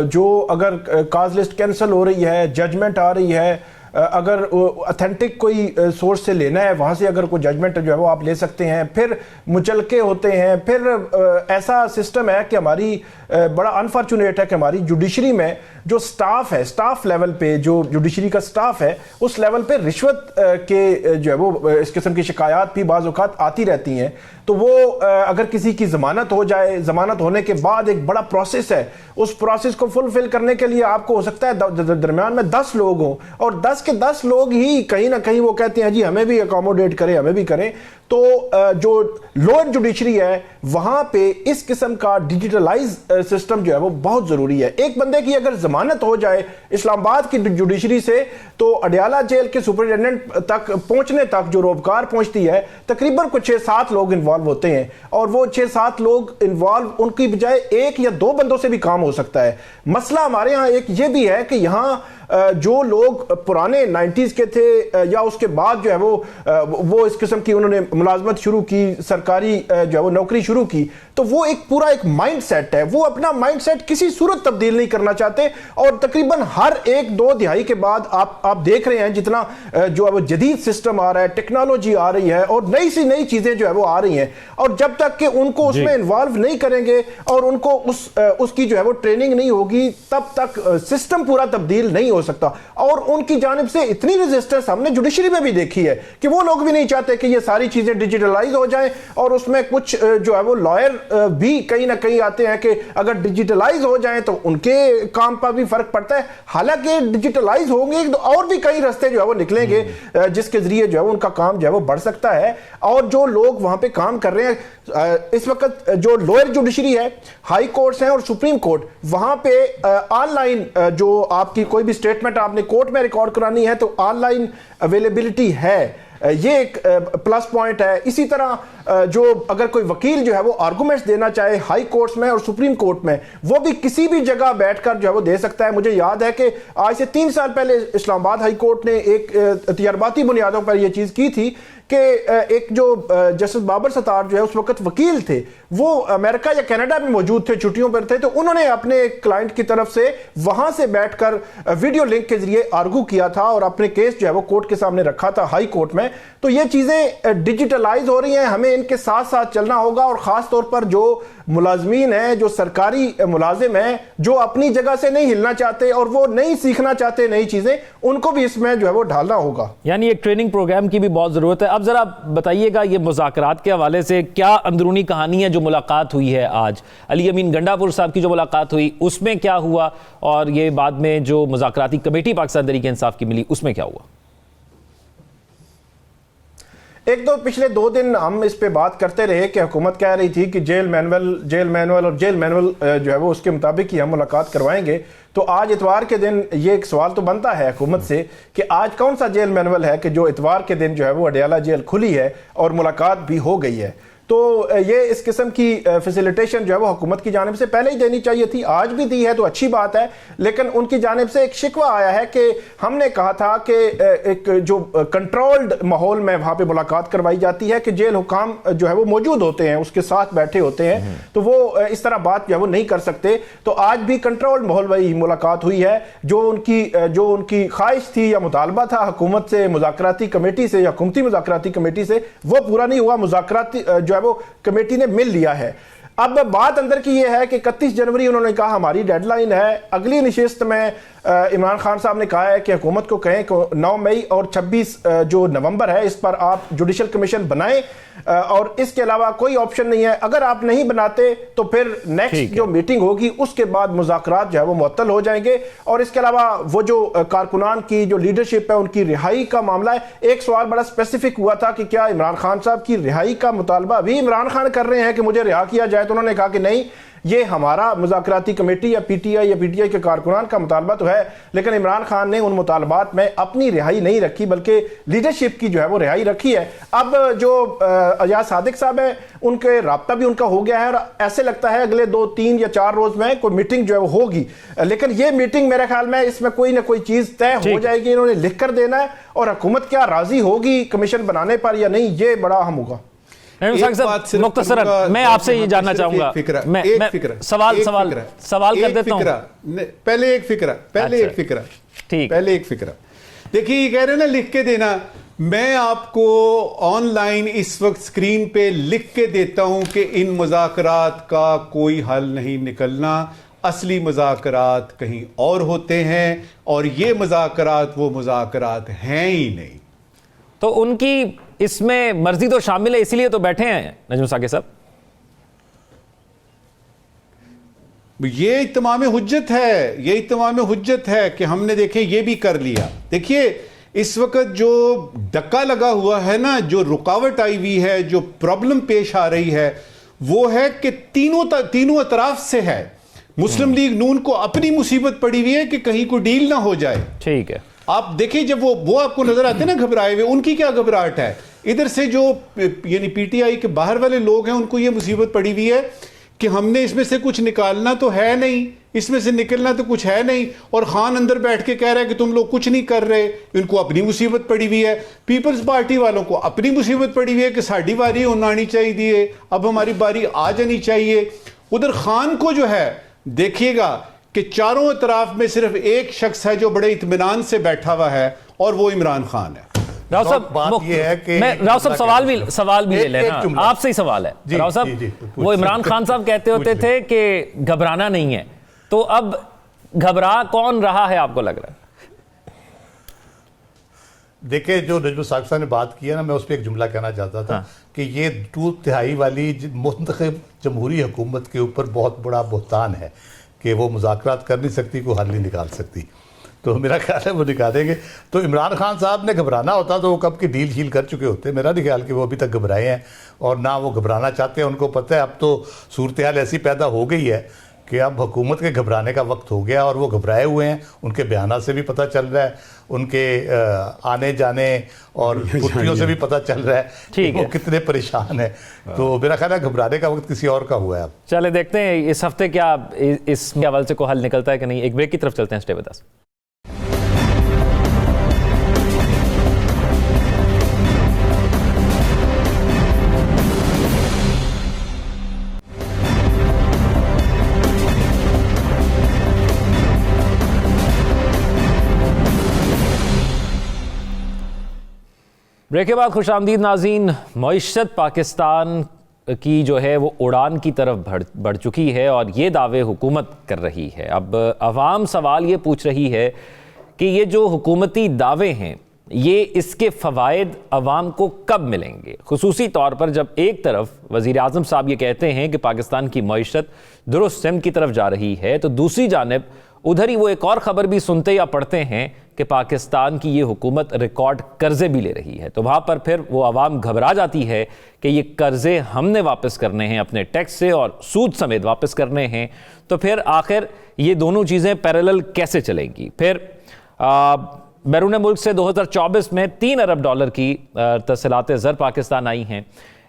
जो अगर काज लिस्ट कैंसिल हो रही है, जजमेंट आ रही है, अगर ऑथेंटिक कोई सोर्स से लेना है, वहाँ से अगर कोई जजमेंट जो है वो आप ले सकते हैं। फिर मुचलके होते हैं। फिर ऐसा सिस्टम है कि हमारी बड़ा अनफॉर्चुनेट है कि हमारी जुडिशरी में जो स्टाफ है, स्टाफ लेवल पे जो जुडिशरी का स्टाफ है, उस लेवल पे रिश्वत के जो है वो इस किस्म की शिकायत भी बाज़ औक़ात आती रहती हैं। तो वो अगर किसी की ज़मानत हो जाए, ज़मानत होने के बाद एक बड़ा प्रोसेस है, उस प्रोसेस को फुलफिल करने के लिए आपको हो सकता है दरमियान में 10 लोग हों, और 10 के 10 लोग ही कहीं ना कहीं वो कहते हैं जी हमें भी अकोमोडेट करें, हमें भी करें। तो जो लोअर जुडिशरी है वहां पे इस किस्म का डिजिटलाइज सिस्टम जो है वो बहुत जरूरी है। एक बंदे की अगर जमानत हो जाए इस्लामाबाद की जुडिशरी से, तो अडियाला जेल के सुपरिटेंडेंट तक पहुंचने तक जो रोबकार पहुंचती है, तकरीबन कुछ 6-7 लोग इन्वॉल्व होते हैं। और वो 6-7 लोग इन्वॉल्व, उनकी बजाय 1 या 2 बंदों से भी काम हो सकता है। मसला हमारे यहाँ एक ये भी है कि यहाँ जो लोग पुराने 90s के थे या उसके बाद जो है वो इस किस्म की उन्होंने मुलाजमत शुरू की, सरकारी जो है वो नौकरी शुरू की, तो वो एक पूरा एक माइंड सेट है, वो अपना माइंड सेट किसी सूरत तब्दील नहीं करना चाहते। और तकरीबन हर 1-2 दिहाई के बाद आप देख रहे हैं जितना जो है वो जदीद सिस्टम आ रहा है, टेक्नोलॉजी आ रही है और नई सी नई चीजें जो है वो आ रही हैं। और जब तक कि उनको उसमें इन्वॉल्व नहीं करेंगे और उनको उसकी जो है वो ट्रेनिंग नहीं होगी, तब तक सिस्टम पूरा तब्दील नहीं हो सकता। और उनकी जानिब से इतनी रेजिस्टेंस हमने जुडिशरी में भी देखी है कि वो लोग भी नहीं चाहते कि ये सारी चीजें डिजिटलाइज हो जाएं। और उसमें कुछ जो है वो लॉयर भी कहीं ना कहीं आते हैं कि अगर डिजिटलाइज हो जाएं तो उनके काम पर भी फर्क पड़ता है। हालांकि डिजिटलाइज होंगे तो और भी कई रास्ते जो है वो निकलेंगे जिसके जरिए जो है उनका काम जो है वो बढ़ सकता है। और जो लोग वहां पे काम कर रहे हैं इस वक्त, जो लोअर जुडिशरी है, हाई कोर्ट्स हैं और सुप्रीम कोर्ट, वहां पे ऑनलाइन जो आपकी कोई भी स्टेटमेंट आपने कोर्ट में रिकॉर्ड करानी है तो ऑनलाइन अवेलेबिलिटी है। ये एक प्लस पॉइंट है। इसी तरह जो अगर कोई वकील जो है वो आर्गुमेंट्स देना चाहे हाई कोर्ट्स में और सुप्रीम कोर्ट में, वो भी किसी भी जगह बैठकर जो है वो दे सकता है। मुझे याद है कि आज से 3 साल पहले इस्लामाबाद हाई कोर्ट ने एक तजर्बाती बुनियादों पर यह चीज की थी कि एक जो जस्टिस बाबर सत्तार जो है उस वक्त वकील थे, वो अमेरिका या कनाडा में मौजूद थे, छुट्टियों पर थे, तो उन्होंने अपने क्लाइंट की तरफ से वहां से बैठकर वीडियो लिंक के जरिए आर्गू किया था और अपने केस जो है वो कोर्ट के सामने रखा था हाई कोर्ट में। तो ये चीजें डिजिटलाइज हो रही हैं, हमें इनके साथ साथ चलना होगा। और खास तौर पर जो मुलाजमीन हैं, जो सरकारी मुलाजिम हैं, जो अपनी जगह से नहीं हिलना चाहते और वो नहीं सीखना चाहते नई चीजें, उनको भी इसमें जो है वो ढालना होगा। यानी एक ट्रेनिंग प्रोग्राम की भी बहुत जरूरत है। अब जरा बताइएगा, ये मुज़ाकरात के हवाले से क्या अंदरूनी कहानी है? जो मुलाकात हुई है आज अली अमीन गंडापुर साहब की जो मुलाकात हुई, उसमें क्या हुआ? और ये बाद में जो मुज़ाकराती कमेटी पाकिस्तान तहरीक इंसाफ की मिली, उसमें क्या हुआ? एक तो पिछले 2 दिन हम इस पे बात करते रहे कि हुकूमत कह रही थी कि जेल मैनुअल जो है वो उसके मुताबिक ही हम मुलाकात करवाएंगे। तो आज इतवार के दिन ये एक सवाल तो बनता है हुकूमत से कि आज कौन सा जेल मैनुअल है कि जो इतवार के दिन जो है वो अडयाला जेल खुली है और मुलाकात भी हो गई है। तो ये इस किस्म की फैसिलिटेशन जो है वो हुकूमत की जानिब से पहले ही देनी चाहिए थी, आज भी दी है तो अच्छी बात है। लेकिन उनकी जानिब से एक शिकवा आया है कि हमने कहा था कि एक जो कंट्रोल्ड माहौल में वहाँ पे मुलाकात करवाई जाती है कि जेल हुकाम जो है वो मौजूद होते हैं, उसके साथ बैठे होते हैं, तो वो इस तरह बात जो है वो नहीं कर सकते। तो आज भी कंट्रोल्ड माहौल में मुलाकात हुई है। जो उनकी ख्वाहिश थी या मुतालबा था हुकूमत से, मुज़ाकराती कमेटी से या हुकूमती मुज़ाकराती कमेटी से, वो पूरा नहीं हुआ। मुज़ाकराती जो है वो कमेटी ने मिल लिया है। अब बात अंदर की ये है कि 31 जनवरी उन्होंने कहा हमारी डेडलाइन है। अगली नशिस्त में इमरान खान साहब ने कहा है कि हुकूमत को कहें कि 9 मई और 26 जो नवंबर है इस पर आप जुडिशल कमीशन बनाएं, और इसके अलावा कोई ऑप्शन नहीं है। अगर आप नहीं बनाते तो फिर नेक्स्ट जो मीटिंग होगी उसके बाद मुज़ाकरात जो है वो मुअत्तल हो जाएंगे। और इसके अलावा वो जो कारकुनान की जो लीडरशिप है उनकी रिहाई का मामला है। एक सवाल बड़ा स्पेसिफिक हुआ था कि क्या इमरान खान साहब की रिहाई का मुतालबा भी इमरान खान कर रहे हैं कि मुझे रिहा किया जाए, तो उन्होंने कहा कि नहीं, ये हमारा मुज़ाकराती कमेटी या पीटीआई या पीटीआई के कारकुनान का मुतालबा तो है, लेकिन इमरान खान ने उन मुतालबात में अपनी रिहाई नहीं रखी बल्कि लीडरशिप की जो है वो रिहाई रखी है। अब जो अजाज सादिक साहब है उनके राब्ता भी उनका हो गया है और ऐसे लगता है अगले 2, 3 या 4 रोज में कोई मीटिंग जो है वो होगी। लेकिन ये मीटिंग मेरे ख्याल में इसमें कोई ना कोई चीज तय हो जाएगी, इन्होंने लिख कर देना है, और हुकूमत क्या राजी होगी कमीशन बनाने पर या नहीं, ये बड़ा अहम होगा। मुख्तसरन मैं आपसे ये जानना चाहूंगा, मैं सवाल कर देता हूं। पहले एक फिक्रा देखिए, ये कह रहे हैं ना लिख के देना। मैं आपको ऑनलाइन इस वक्त स्क्रीन पे लिख के देता हूं कि इन मुज़ाकरात का कोई हल नहीं निकलना, असली मुज़ाकरात कहीं और होते हैं और ये मुज़ाकरात वो मुज़ाकरात हैं ही नहीं। तो उनकी इसमें मर्जी तो शामिल है, इसीलिए तो बैठे हैं नजम साकिब साहब। ये इत्माम हुज्जत है कि हमने देखे ये भी कर लिया। देखिए इस वक्त जो धक्का लगा हुआ है ना, जो रुकावट आई हुई है, जो प्रॉब्लम पेश आ रही है, वो है कि तीनों अतराफ से है। मुस्लिम लीग नून को अपनी मुसीबत पड़ी हुई है कि कहीं कोई डील ना हो जाए। ठीक है, आप देखिए जब वो आपको नजर आते हैं ना घबराए हुए, उनकी क्या घबराहट है। इधर से जो यानी पीटीआई के बाहर वाले लोग हैं उनको ये मुसीबत पड़ी हुई है कि हमने इसमें से कुछ निकालना तो है नहीं, इसमें से निकलना तो कुछ है नहीं, और खान अंदर बैठ के कह रहा है कि तुम लोग कुछ नहीं कर रहे। इनको अपनी मुसीबत पड़ी हुई है। पीपल्स पार्टी वालों को अपनी मुसीबत पड़ी हुई है कि साड़ी बारी होना आनी चाहिए, अब हमारी बारी आ जानी चाहिए। उधर खान को जो है देखिएगा कि चारों तरफ में सिर्फ एक शख्स है जो बड़े इत्मीनान से बैठा हुआ है, और वो इमरान खान है। राव साहब सवाल भी ले लेना, आपसे ही सवाल है। राव साहब, वो इमरान खान साहब कहते होते थे कि घबराना नहीं है, तो अब घबरा कौन रहा है आपको लग रहा है? देखिए, जो नजम साकिब साहब ने बात की है ना, मैं उस पर एक जुमला कहना चाहता था कि ये 2/3 वाली मुंतखब जमहूरी हुकूमत के ऊपर बहुत बड़ा बुहतान है कि वो मुज़ाकरात कर नहीं सकती, कोई हल नहीं निकाल सकती। तो मेरा ख्याल है वो निकालेंगे। तो इमरान खान साहब ने घबराना होता तो वो कब की डील शील कर चुके होते। मेरा नहीं ख्याल कि वो अभी तक घबराए हैं, और ना वो घबराना चाहते हैं। उनको पता है अब तो सूरत हाल ऐसी पैदा हो गई है कि अब हुकूमत के घबराने का वक्त हो गया, और वो घबराए हुए हैं। उनके बयान से भी पता चल रहा है, उनके आने जाने और पुर्तियों से भी पता चल रहा है कि वो कितने परेशान है। तो मेरा ख्याल है घबराने का वक्त किसी और का हुआ है। अब चले देखते हैं इस हफ्ते क्या इस हवाले से कोई हल निकलता है कि नहीं। एक ब्रेक की तरफ चलते हैं, स्टे विद अस। ब्रेक के बाद खुशामदीद नाज़रीन। मईशत पाकिस्तान की जो है वो उड़ान की तरफ बढ़ चुकी है और ये दावे हुकूमत कर रही है। अब अवाम सवाल ये पूछ रही है कि ये जो हुकूमती दावे हैं, ये इसके फ़वाइद अवाम को कब मिलेंगे, खुसूसी तौर पर जब एक तरफ वज़ीर आज़म साहब ये कहते हैं कि पाकिस्तान की मईशत दुरुस्त सिमत की तरफ जा रही है, तो दूसरी जानिब उधर ही वो एक और खबर भी सुनते या पढ़ते हैं कि पाकिस्तान की ये हुकूमत रिकॉर्ड कर्जे भी ले रही है। तो वहाँ पर फिर वो आवाम घबरा जाती है कि ये कर्जे हमने वापस करने हैं, अपने टैक्स से और सूद समेत वापस करने हैं। तो फिर आखिर ये दोनों चीज़ें पैरेलल कैसे चलेंगी? फिर बैरून मुल्क से 2024 में 3 अरब डॉलर की तस्सीलात ज़र पाकिस्तान आई हैं।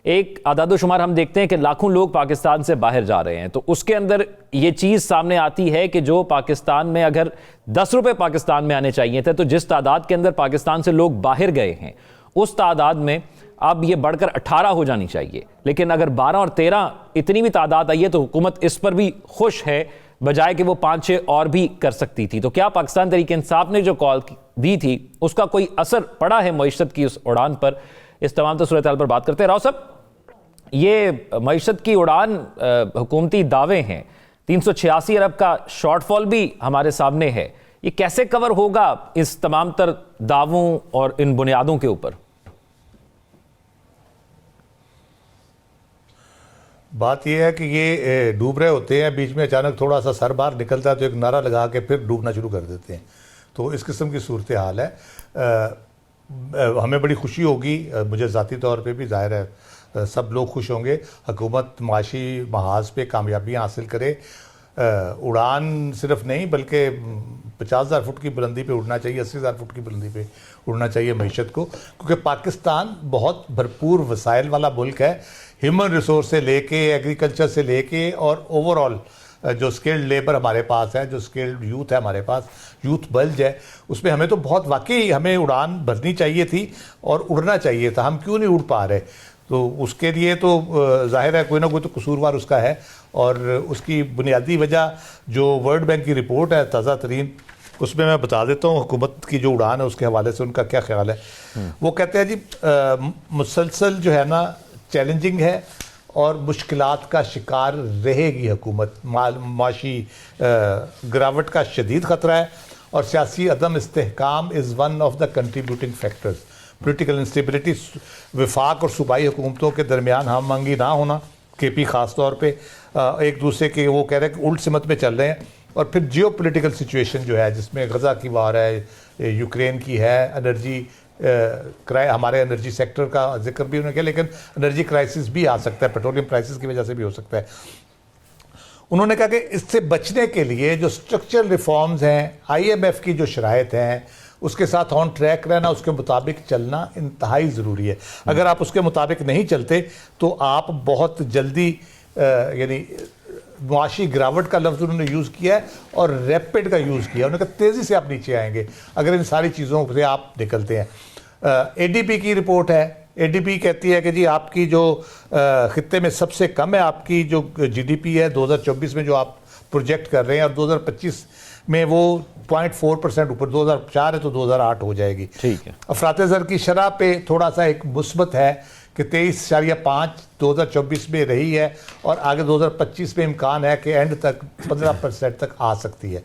एक आदादोशुमार हम देखते हैं कि लाखों लोग पाकिस्तान से बाहर जा रहे हैं, तो उसके अंदर ये चीज़ सामने आती है कि जो पाकिस्तान में अगर 10 रुपये पाकिस्तान में आने चाहिए थे, तो जिस तादाद के अंदर पाकिस्तान से लोग बाहर गए हैं उस तादाद में अब ये बढ़कर 18 हो जानी चाहिए। लेकिन अगर 12 और 13 इतनी भी तादाद आई है तो हुकूमत इस पर भी खुश है, बजाय कि वो 5-6 और भी कर सकती थी। तो क्या पाकिस्तान तहरीक-ए-इंसाफ ने जो कॉल दी थी उसका कोई असर पड़ा है मईशत की उस उड़ान पर? इस तमाम तो सूरत हाल पर बात करते हैं। राव साहब, ये मईशत की उड़ान हुकूमती दावे हैं, 386 अरब का शॉर्टफॉल भी हमारे सामने है, ये कैसे कवर होगा इस तमाम तर दावों और इन बुनियादों के ऊपर? बात यह है कि ये डूब रहे होते हैं, बीच में अचानक थोड़ा सा सर बाहर निकलता है तो एक नारा लगा के फिर डूबना शुरू कर देते हैं। तो इस किस्म की सूरत हाल है। हमें बड़ी खुशी होगी, मुझे ज़ाती तौर पे भी जाहिर है सब लोग खुश होंगे, हुकूमत माशी महाज पे कामयाबियाँ हासिल करे। उड़ान सिर्फ नहीं बल्कि 50,000 फुट की बुलंदी पे उड़ना चाहिए, 80,000 फुट की बुलंदी पे उड़ना चाहिए मईशत को, क्योंकि पाकिस्तान बहुत भरपूर वसाइल वाला मुल्क है। ह्यूमन रिसोर्स से लेके, एग्रीकल्चर से लेके और ओवरऑल जो स्किल्ड लेबर हमारे पास है, जो स्किल्ड यूथ है हमारे पास, यूथ बल्ज है, उसमें हमें तो बहुत वाकई हमें उड़ान भरनी चाहिए थी और उड़ना चाहिए था। हम क्यों नहीं उड़ पा रहे? तो उसके लिए तो जाहिर है कोई ना कोई तो कसूरवार उसका है, और उसकी बुनियादी वजह जो वर्ल्ड बैंक की रिपोर्ट है ताज़ा तरीन, उसमें मैं बता देता हूँ हुकूमत की जो उड़ान है उसके हवाले से उनका क्या ख्याल है। वो कहते हैं जी मुसलसल जो है ना चैलेंजिंग है और मुश्किलात का शिकार रहेगी हुकूमत। माशी गिरावट का शदीद ख़तरा है और सियासी अदम इस्तेहकाम is one of the contributing factors. Political instability, वफाक और सूबाई हुकूमतों के दरमियान हम मंगी ना होना, KP ख़ास तौर पे एक दूसरे के वो कह रहे हैं कि उल्ट सिमत में चल रहे हैं। और फिर जियो पोलिटिकल सिचुएशन जो है जिसमें गज़ा की वार है, यूक्रेन की है, एनर्जी हमारे एनर्जी सेक्टर का जिक्र भी उन्होंने किया, लेकिन एनर्जी क्राइसिस भी आ सकता है, पेट्रोलियम प्राइसेस की वजह से भी हो सकता है। उन्होंने कहा कि इससे बचने के लिए जो स्ट्रक्चरल रिफॉर्म्स हैं, IMF की जो शराइत हैं, उसके साथ ऑन ट्रैक रहना, उसके मुताबिक चलना इंतहाई ज़रूरी है। अगर आप उसके मुताबिक नहीं चलते तो आप बहुत जल्दी यानी मुआशी गिरावट का लफ्ज़ उन्होंने यूज़ किया है और रैपिड का यूज़ किया। उन्होंने कहा तेज़ी से आप नीचे आएंगे अगर इन सारी चीज़ों से आप निकलते हैं। ADB की रिपोर्ट है, ADB कहती है कि जी आपकी जो खित्ते में सबसे कम है आपकी जो GDP है 2024 में जो आप प्रोजेक्ट कर रहे हैं, और 2025 में वो 0.4% ऊपर, 2004 है तो 2008 हो जाएगी। ठीक है। अफरात ज़र की शरह पे थोड़ा सा एक मुस्बत है कि 23.5 2024 में रही है और आगे 2025 में इम्कान है कि एंड तक 15% तक आ सकती है।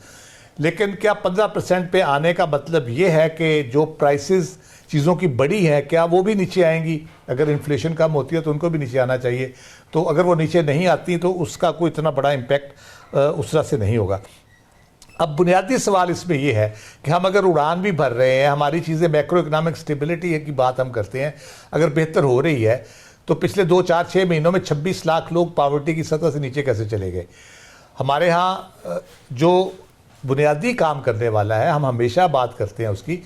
लेकिन क्या 15% पे आने का मतलब ये है कि जो प्राइसेस चीज़ों की बड़ी है क्या वो भी नीचे आएंगी? अगर इन्फ्लेशन कम होती है तो उनको भी नीचे आना चाहिए। तो अगर वो नीचे नहीं आती तो उसका कोई इतना बड़ा इम्पैक्ट उस तरह से नहीं होगा। अब बुनियादी सवाल इसमें यह है कि हम अगर उड़ान भी भर रहे हैं, हमारी चीज़ें मैक्रो इकनॉमिक स्टेबिलिटी की बात हम करते हैं, अगर बेहतर हो रही है तो पिछले 2-4-6 महीनों में 26 लाख लोग पॉवर्टी की सतह से नीचे कैसे चले गए? हमारे यहाँ जो बुनियादी काम करने वाला है, हम हमेशा बात करते हैं उसकी,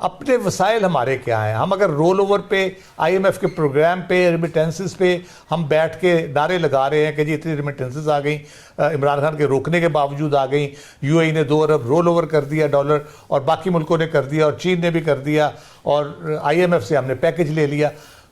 अपने वसाइल हमारे क्या हैं। हम अगर रोल ओवर पे IMF के प्रोग्राम पे रिमिटेंसेस पे हम बैठ के नारे लगा रहे हैं कि जी इतनी रिमिटेंसेस आ गई, इमरान खान के रोकने के बावजूद आ गई, UAE ने 2 अरब रोल ओवर कर दिया डॉलर और बाकी मुल्कों ने कर दिया और चीन ने भी कर दिया और IMF से हमने पैकेज ले लिया,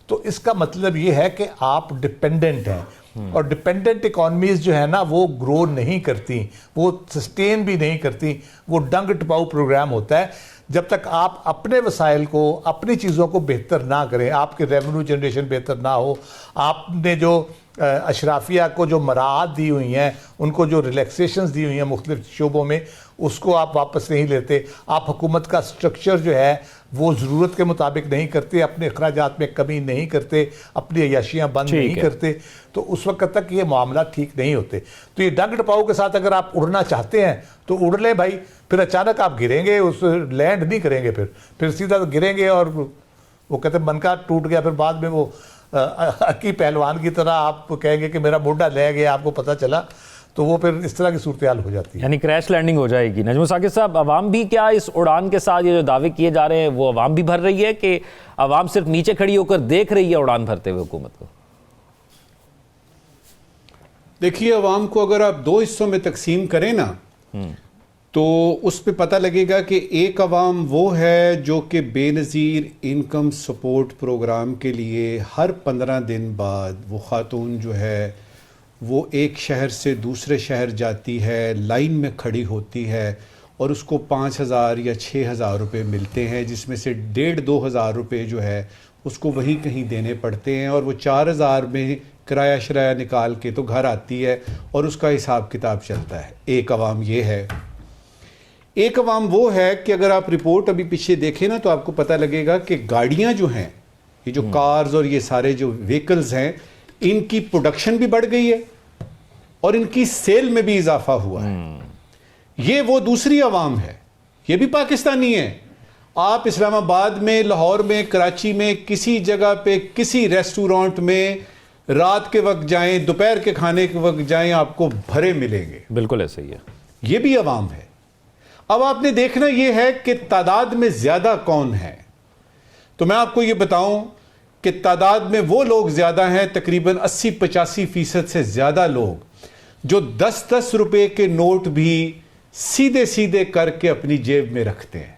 तो इसका मतलब ये है कि आप डिपेंडेंट हैं और डिपेंडेंट इकॉनमीज जो है ना वो ग्रो नहीं करती, वो सस्टेन भी नहीं करती, वो डंग टपाऊ प्रोग्राम होता है। जब तक आप अपने वसाइल को, अपनी चीज़ों को बेहतर ना करें, आपके रेवेन्यू जनरेशन बेहतर ना हो, आपने जो अशराफिया को जो मराहत दी हुई हैं, उनको जो रिलैक्सेशंस दी हुई हैं मुख्तलिफ शोबों में, उसको आप वापस नहीं लेते, आप हुकूमत का स्ट्रक्चर जो है वो ज़रूरत के मुताबिक नहीं करते, अपने अखराजात में कमी नहीं करते, अपनी अयाशियाँ बंद नहीं करते, तो उस वक्त तक ये मामला ठीक नहीं होते। तो ये डंग टपाओ के साथ अगर आप उड़ना चाहते हैं तो उड़ लें भाई, फिर अचानक आप गिरेंगे, उस लैंड नहीं करेंगे, फिर सीधा गिरेंगे और वो कहते मन का टूट गया, फिर बाद में वो अक्की पहलवान की तरह आप कहेंगे कि मेरा मुंडा ले गया, आपको पता चला, तो वो फिर इस तरह की सूरत हाल हो जाती है, यानी क्रैश लैंडिंग हो जाएगी। नजमुल साकिब साहब, अवाम भी क्या इस उड़ान के साथ ये जो दावे किए जा रहे हैं वो अवाम भी भर रही है कि अवाम सिर्फ नीचे खड़ी होकर देख रही है उड़ान भरते हुए हुकूमत को? देखिए, अवाम को अगर आप दो हिस्सों में तकसीम करें ना, तो उस पर पता लगेगा कि एक अवाम वो है जो कि बेनज़ीर इनकम सपोर्ट प्रोग्राम के लिए हर 15 दिन बाद वो खातून जो है वो एक शहर से दूसरे शहर जाती है, लाइन में खड़ी होती है और उसको 5,000 या 6,000 रुपये मिलते हैं, जिसमें से 1,500-2 हज़ार रुपये जो है उसको वहीं कहीं देने पड़ते हैं, और वो 4,000 में किराया शराया निकाल के तो घर आती है और उसका हिसाब किताब चलता है। एक अवाम ये है। एक अवाम वो है कि अगर आप रिपोर्ट अभी पीछे देखें ना तो आपको पता लगेगा कि गाड़ियां जो हैं, ये जो कार्स और ये सारे जो व्हीकल्स हैं, इनकी प्रोडक्शन भी बढ़ गई है और इनकी सेल में भी इजाफा हुआ है। ये वो दूसरी अवाम है, ये भी पाकिस्तानी है। आप इस्लामाबाद में, लाहौर में, कराची में किसी जगह पे किसी रेस्टोरेंट में रात के वक्त जाएं, दोपहर के खाने के वक्त जाएं, आपको भरे मिलेंगे। बिल्कुल ऐसे ही है। ये भी अवाम है। अब आपने देखना यह है कि तादाद में ज्यादा कौन है। तो मैं आपको यह बताऊं कि तादाद में वो लोग ज्यादा हैं, तकरीबन 80-85% से ज्यादा लोग, जो 10-10 रुपए के नोट भी सीधे सीधे करके अपनी जेब में रखते हैं।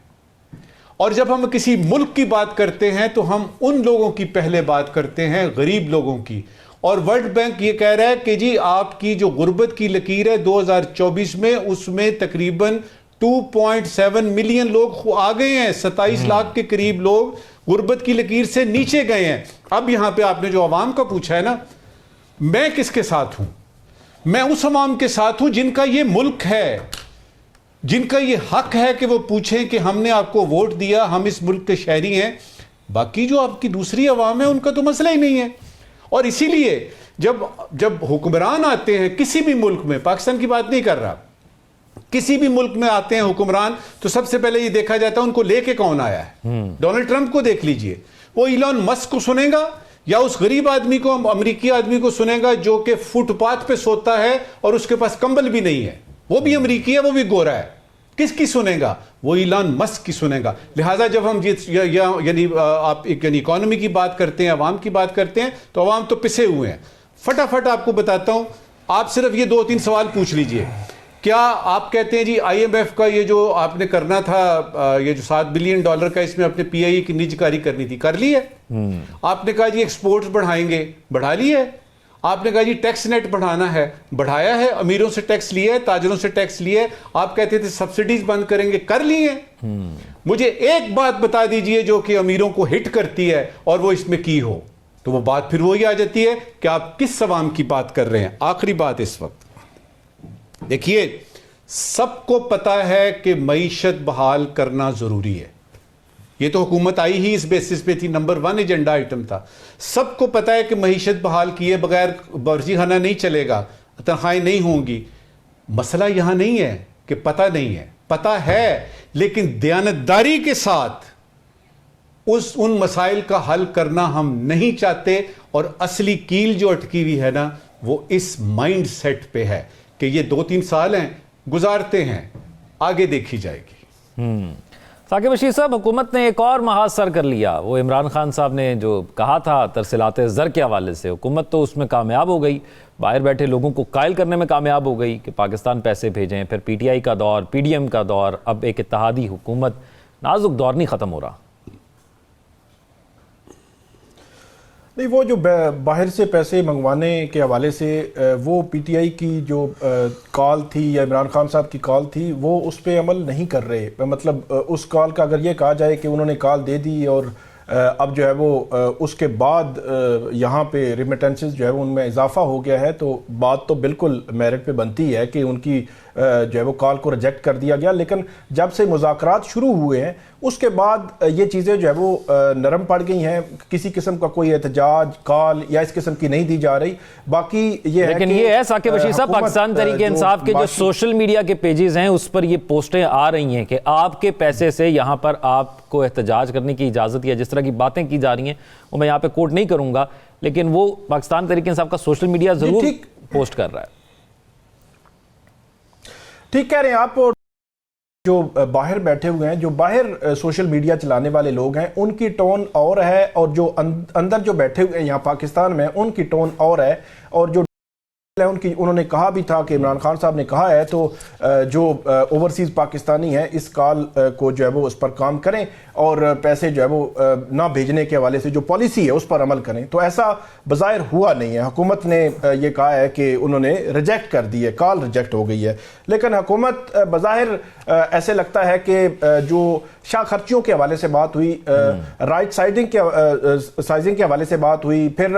और जब हम किसी मुल्क की बात करते हैं तो हम उन लोगों की पहले बात करते हैं, गरीब लोगों की। और वर्ल्ड बैंक ये कह रहा है कि जी आपकी जो गुर्बत की लकीर है 2024 में, उसमें तकरीबन 2.7 मिलियन लोग आ गए हैं। 27 लाख के करीब लोग गुर्बत की लकीर से नीचे गए हैं। अब यहां पे आपने जो अवाम का पूछा है ना, मैं किसके साथ हूं? मैं उस अवाम के साथ हूं जिनका ये मुल्क है, जिनका ये हक है कि वो पूछें कि हमने आपको वोट दिया, हम इस मुल्क के शहरी हैं। बाकी जो आपकी दूसरी अवाम है उनका तो मसला ही नहीं है। और इसीलिए जब हुक्मरान आते हैं किसी भी मुल्क में, पाकिस्तान की बात नहीं कर रहा, किसी भी मुल्क में आते हैं हुक्मरान, तो सबसे पहले ये देखा जाता है उनको लेके कौन आया है। डोनाल्ड ट्रंप को देख लीजिए, वो इलॉन मस्क को सुनेगा या उस गरीब आदमी को, अमेरिकी आदमी को सुनेगा जो कि फुटपाथ पे सोता है और उसके पास कंबल भी नहीं है, वो भी अमेरिकी है, वो भी गोरा है। किसकी सुनेगा? वो इलॉन मस्क की सुनेगा। लिहाजा जब हम आप इकोनॉमी की बात करते हैं, अवाम की बात करते हैं, तो अवाम तो पिसे हुए हैं। फटाफट आपको बताता हूं, आप सिर्फ ये 2-3 सवाल पूछ लीजिए। क्या आप कहते हैं जी IMF का ये जो आपने करना था, ये जो $7 बिलियन का, इसमें अपने PIE की निजकारी करनी थी, कर ली है? आपने कहा जी एक्सपोर्ट्स बढ़ाएंगे, बढ़ा ली है। आपने कहा जी टैक्स नेट बढ़ाना है, बढ़ाया है। अमीरों से टैक्स लिया है, ताजरों से टैक्स लिया है। आप कहते थे सब्सिडीज बंद करेंगे, कर ली है। मुझे एक बात बता दीजिए जो कि अमीरों को हिट करती है और वो इसमें की हो, तो वो बात फिर वही आ जाती है कि आप किस अवाम की बात कर रहे हैं। आखिरी बात इस वक्त देखिए, सबको पता है कि मईशत बहाल करना जरूरी है। ये तो हुकूमत आई ही इस बेसिस पे थी, नंबर 1 एजेंडा आइटम था। सबको पता है कि मईशत बहाल किए बगैर बर्जी खाना नहीं चलेगा, तनख्वाहें नहीं होंगी। मसला यहां नहीं है कि पता नहीं है, पता है, लेकिन दयानतदारी के साथ उन मसाइल का हल करना हम नहीं चाहते। और असली कील जो अटकी हुई है ना, वो इस माइंड सेट पे है कि ये 2-3 साल हैं, गुजारते हैं, आगे देखी जाएगी। साकिब बशीर साहब, हुकूमत ने एक और महाज सर कर लिया। वो इमरान खान साहब ने जो कहा था तरसीलात ज़र के हवाले से, हुकूमत तो उसमें कामयाब हो गई, बाहर बैठे लोगों को कायल करने में कामयाब हो गई कि पाकिस्तान पैसे भेजें। फिर PTI का दौर, PDM का दौर, अब एक इत्तेहादी हुकूमत। नाजुक दौर नहीं ख़त्म हो रहा? नहीं, वो जो बाहर से पैसे मंगवाने के हवाले से वो PTI की जो कॉल थी या इमरान खान साहब की कॉल थी, वो उस पर अमल नहीं कर रहे। मतलब उस कॉल का अगर ये कहा जाए कि उन्होंने कॉल दे दी और अब जो है वो उसके बाद यहाँ पे रिमिटेंसेस जो है वो उनमें इजाफा हो गया है, तो बात तो बिल्कुल मेरिट पे बनती है कि उनकी जो है वो कॉल को रिजेक्ट कर दिया गया। लेकिन जब से मुज़ाकरात शुरू हुए हैं उसके बाद ये चीज़ें जो है वो नरम पड़ गई हैं, किसी किस्म का कोई एहतजाज कॉल या इस किस्म की नहीं दी जा रही। बाकी ये है, लेकिन ये है साकिब बशीर साहब, पाकिस्तान तहरीक इंसाफ के जो सोशल मीडिया के पेजेस हैं उस पर ये पोस्टें आ रही हैं कि आपके पैसे से यहाँ पर आपको एहतजाज करने की इजाज़त, या जिस तरह की बातें की जा रही हैं वो मैं यहाँ पे कोट नहीं करूँगा, लेकिन वो पाकिस्तान तहरीक इंसाफ का सोशल मीडिया ज़रूर पोस्ट कर रहा है। ठीक कह रहे हैं आप। और जो बाहर बैठे हुए हैं, जो बाहर सोशल मीडिया चलाने वाले लोग हैं, उनकी टोन और है, और जो अंदर जो बैठे हुए हैं यहाँ पाकिस्तान में उनकी टोन और है। और जो उनकी उन्होंने कहा भी था कि इमरान खान साहब ने कहा है तो जो ओवरसीज़ पाकिस्तानी हैं इस कॉल को जो है वो उस पर काम करें और पैसे जो है वो ना भेजने के हवाले से जो पॉलिसी है उस पर अमल करें। तो ऐसा बज़ाहिर हुआ नहीं है। हुकूमत ने ये कहा है कि उन्होंने रिजेक्ट कर दी है, कॉल रिजेक्ट हो गई है। लेकिन हुकूमत बज़ाहिर ऐसे लगता है कि जो शाह खर्चियों के हवाले से बात हुई, राइट साइजिंग के हवाले से बात हुई, फिर